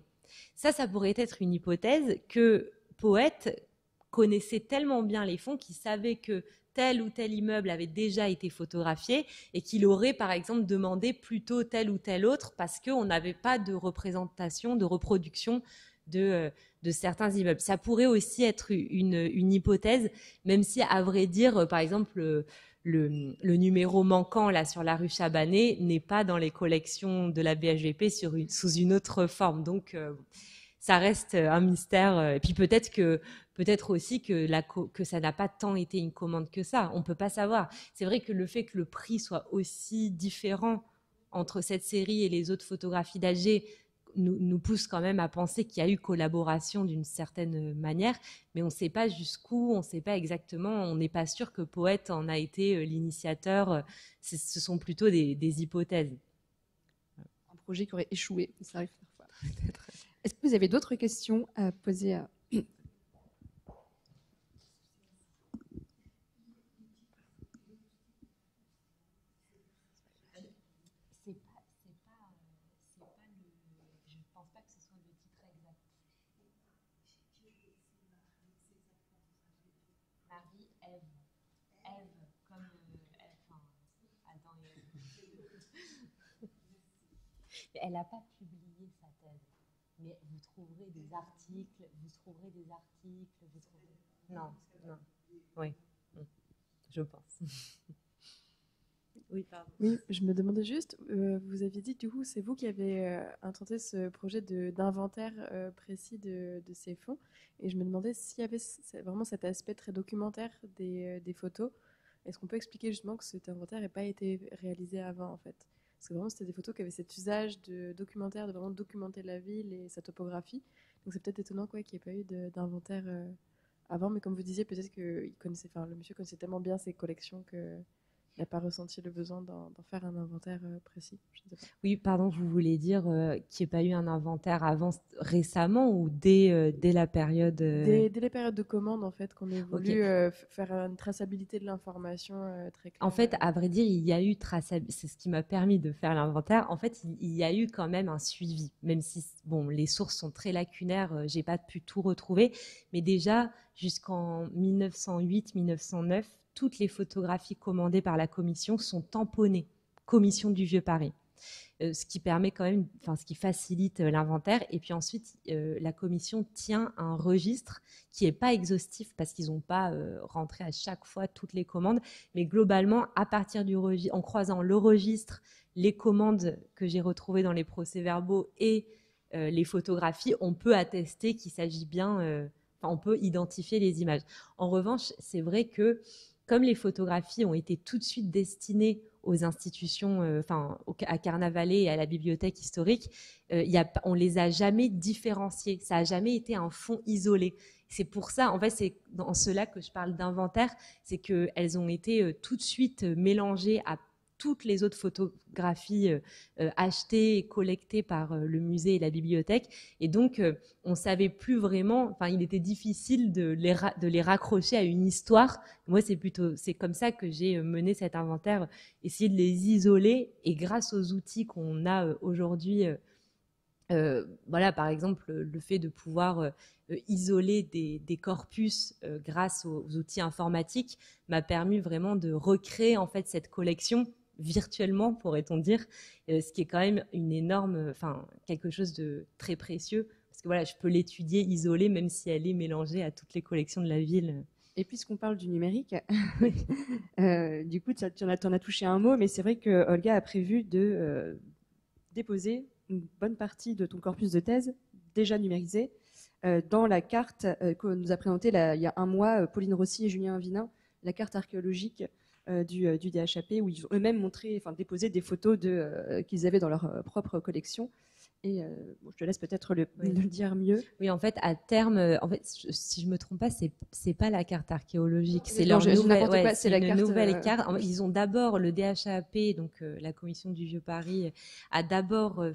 Ça pourrait être une hypothèse que Poët connaissait tellement bien les fonds qu'il savait que tel ou tel immeuble avait déjà été photographié et qu'il aurait, par exemple, demandé plutôt tel ou tel autre parce qu'on n'avait pas de représentation, de reproduction de certains immeubles. Ça pourrait aussi être une hypothèse, même si, à vrai dire, par exemple, le numéro manquant là sur la rue Chabanais n'est pas dans les collections de la BHVP sous une autre forme. Donc, ça reste un mystère. Et puis peut-être aussi que ça n'a pas tant été une commande que ça. On ne peut pas savoir. C'est vrai que le fait que le prix soit aussi différent entre cette série et les autres photographies d'Alger nous pousse quand même à penser qu'il y a eu collaboration d'une certaine manière, mais on ne sait pas jusqu'où, on ne sait pas exactement, on n'est pas sûr que Poët en a été l'initiateur. Ce sont plutôt des hypothèses. Un projet qui aurait échoué, ça arrive parfois. Est-ce que vous avez d'autres questions à poser à... Elle n'a pas publié sa thèse, mais vous trouverez des articles, Non, oui, je pense. Oui, pardon. Oui, je me demandais juste, vous aviez dit, du coup, c'est vous qui avez intenté ce projet d'inventaire précis de ces fonds, et je me demandais s'il y avait vraiment cet aspect très documentaire des photos. Est-ce qu'on peut expliquer justement que cet inventaire n'ait pas été réalisé avant, en fait? Parce que vraiment, c'était des photos qui avaient cet usage de documentaire, de vraiment documenter la ville et sa topographie. Donc c'est peut-être étonnant qu'il n'y ait pas eu d'inventaire avant, mais comme vous disiez, peut-être que le monsieur connaissait tellement bien ses collections qu'il n'a pas ressenti le besoin d'en faire un inventaire précis. Je ne sais pas. Oui, pardon, vous voulez dire qu'il n'y ait pas eu un inventaire avant récemment ou dès la période Dès les périodes de commande, en fait, qu'on ait voulu faire une traçabilité de l'information très claire. En fait, à vrai dire, il y a eu traçabilité. C'est ce qui m'a permis de faire l'inventaire. En fait, il y a eu quand même un suivi, même si les sources sont très lacunaires, j'ai pas pu tout retrouver. Mais déjà, jusqu'en 1908-1909, toutes les photographies commandées par la commission sont tamponnées, commission du Vieux Paris. Ce qui permet quand même, ce qui facilite l'inventaire. Et puis ensuite, la commission tient un registre qui n'est pas exhaustif parce qu'ils n'ont pas rentré à chaque fois toutes les commandes. Mais globalement, à partir du registre, en croisant le registre, les commandes que j'ai retrouvées dans les procès-verbaux et les photographies, on peut attester qu'il s'agit bien, on peut identifier les images. En revanche, c'est vrai que comme les photographies ont été tout de suite destinées aux institutions, à Carnavalet et à la bibliothèque historique, on les a jamais différenciées. Ça n'a jamais été un fonds isolé. C'est pour ça, en fait, c'est dans cela que je parle d'inventaire, c'est qu'elles ont été tout de suite mélangées à toutes les autres photographies achetées et collectées par le musée et la bibliothèque. Et donc, on ne savait plus vraiment, il était difficile de les raccrocher à une histoire. Moi, c'est comme ça que j'ai mené cet inventaire, essayer de les isoler. Et grâce aux outils qu'on a aujourd'hui, par exemple, le fait de pouvoir isoler des corpus grâce aux outils informatiques m'a permis vraiment de recréer en fait cette collection virtuellement, pourrait-on dire, ce qui est quand même une énorme, quelque chose de très précieux, parce que je peux l'étudier isolée, même si elle est mélangée à toutes les collections de la ville. Et puisqu'on parle du numérique, du coup, tu en as touché un mot, mais c'est vrai que Olga a prévu de déposer une bonne partie de ton corpus de thèse, déjà numérisé, dans la carte que nous a présentée il y a un mois Pauline Rossi et Julien Vinin, la carte archéologique du DHAP, où ils ont eux-mêmes déposé des photos qu'ils avaient dans leur propre collection. Et bon, je te laisse peut-être le dire mieux. Oui, en fait, à terme, si je me trompe pas, c'est pas la carte archéologique, c'est leur nouvelle carte. Ils ont d'abord le DHAP, donc la Commission du Vieux Paris, a d'abord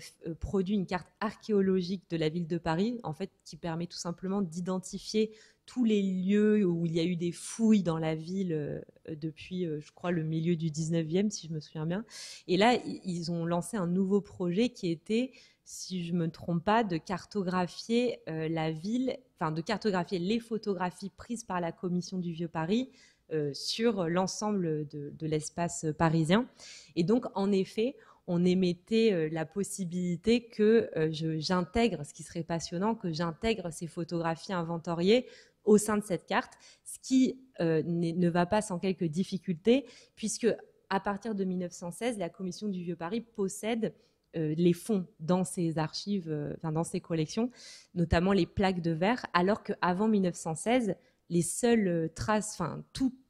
produit une carte archéologique de la ville de Paris, en fait, qui permet tout simplement d'identifier tous les lieux où il y a eu des fouilles dans la ville depuis, je crois, le milieu du 19e, si je me souviens bien. Et là, ils ont lancé un nouveau projet qui était, si je ne me trompe pas, de cartographier la ville, enfin de cartographier les photographies prises par la Commission du Vieux Paris sur l'ensemble de l'espace parisien. Et donc, en effet, on émettait la possibilité que j'intègre, ce qui serait passionnant, que j'intègre ces photographies inventoriées au sein de cette carte, ce qui ne va pas sans quelques difficultés, puisque à partir de 1916, la Commission du Vieux Paris possède les fonds dans ses archives, dans ses collections, notamment les plaques de verre, alors qu'avant 1916, les seules traces,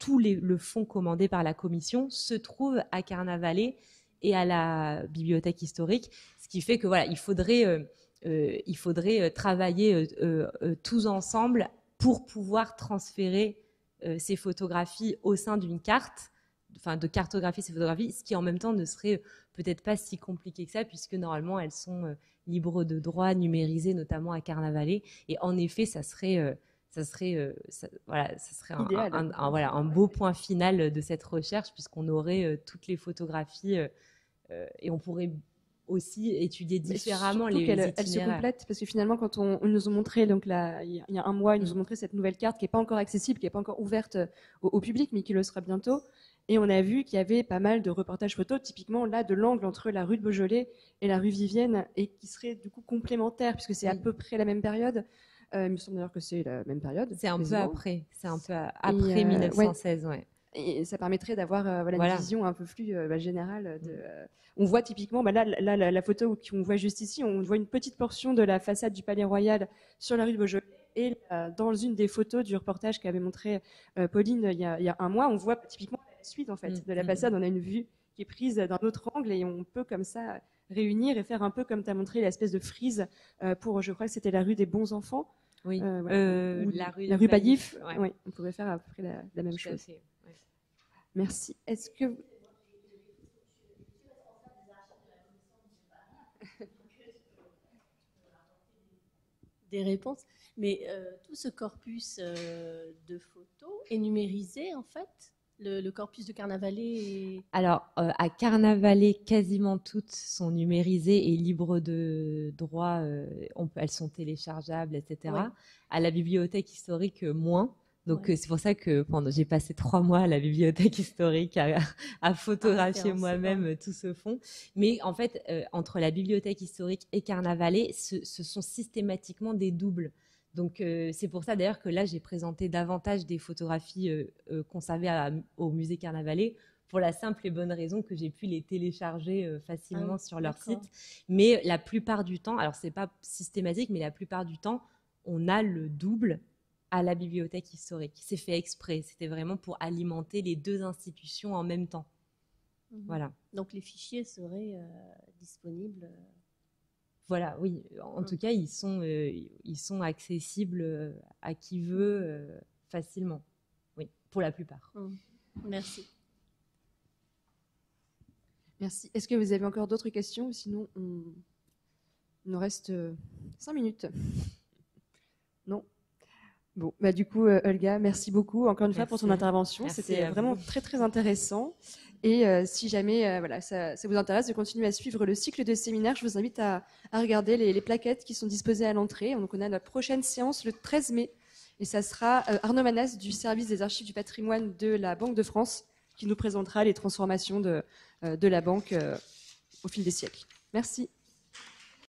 le fonds commandé par la Commission se trouve à Carnavalet et à la bibliothèque historique, ce qui fait que voilà, il faudrait travailler tous ensemble pour pouvoir transférer ces photographies au sein d'une carte, de cartographier ces photographies, ce qui en même temps ne serait peut-être pas si compliqué que ça, puisque normalement elles sont libres de droit, numérisées, notamment à Carnavalet. Et en effet, ça serait un beau point final de cette recherche, puisqu'on aurait toutes les photographies et on pourrait aussi étudier différemment les itinéraires. Elle se complète, parce que finalement, quand on nous a montré, donc là, il y a un mois, ils nous ont montré cette nouvelle carte qui n'est pas encore accessible, qui n'est pas encore ouverte au public, mais qui le sera bientôt. Et on a vu qu'il y avait pas mal de reportages photos, typiquement là, de l'angle entre la rue de Beaujolais et la rue Vivienne, et qui seraient du coup complémentaires, puisque c'est à peu près la même période. Il me semble d'ailleurs que c'est la même période. C'est un peu après. C'est un peu après 1916, ouais. Et ça permettrait d'avoir une vision un peu plus générale. On voit typiquement, la photo qu'on voit juste ici, on voit une petite portion de la façade du Palais Royal sur la rue de Beaujolais. Et dans une des photos du reportage qu'avait montré Pauline il y a un mois, on voit typiquement la suite en fait, de la façade. On a une vue qui est prise d'un autre angle et on peut comme ça réunir et faire un peu comme tu as montré l'espèce de frise pour, je crois que c'était la rue des Bons Enfants. Oui, la rue Baillif. Ouais. Oui, on pourrait faire à peu près la même chose. Fait, ouais. Merci. Est-ce que des réponses, mais tout ce corpus de photos est numérisé en fait, le corpus de Carnavalet Alors, à Carnavalet, quasiment toutes sont numérisées et libres de droit, elles sont téléchargeables, etc. Ouais. À la bibliothèque historique, moins. Donc, c'est pour ça que j'ai passé 3 mois à la bibliothèque historique à photographier moi-même tout ce fond. Mais en fait, entre la bibliothèque historique et Carnavalet, ce sont systématiquement des doubles. Donc, c'est pour ça d'ailleurs que là, j'ai présenté davantage des photographies conservées au musée Carnavalet, pour la simple et bonne raison que j'ai pu les télécharger facilement sur leur site. Mais la plupart du temps, alors c'est pas systématique, mais la plupart du temps, on a le double à la bibliothèque historique. C'est fait exprès. C'était vraiment pour alimenter les deux institutions en même temps. Voilà. Donc, les fichiers seraient disponibles Voilà, oui. En tout cas, ils sont accessibles à qui veut facilement. Oui, pour la plupart. Merci. Merci. Est-ce que vous avez encore d'autres questions? Sinon, il nous reste 5 minutes. Non? Bon, du coup, Olga, merci beaucoup encore une fois pour ton intervention. C'était vraiment très, très intéressant. Et si jamais ça vous intéresse de continuer à suivre le cycle de séminaire, je vous invite à regarder les plaquettes qui sont disposées à l'entrée. Donc, on a notre prochaine séance le 13 mai. Et ça sera Arnaud Manas du service des archives du patrimoine de la Banque de France qui nous présentera les transformations de la banque au fil des siècles. Merci.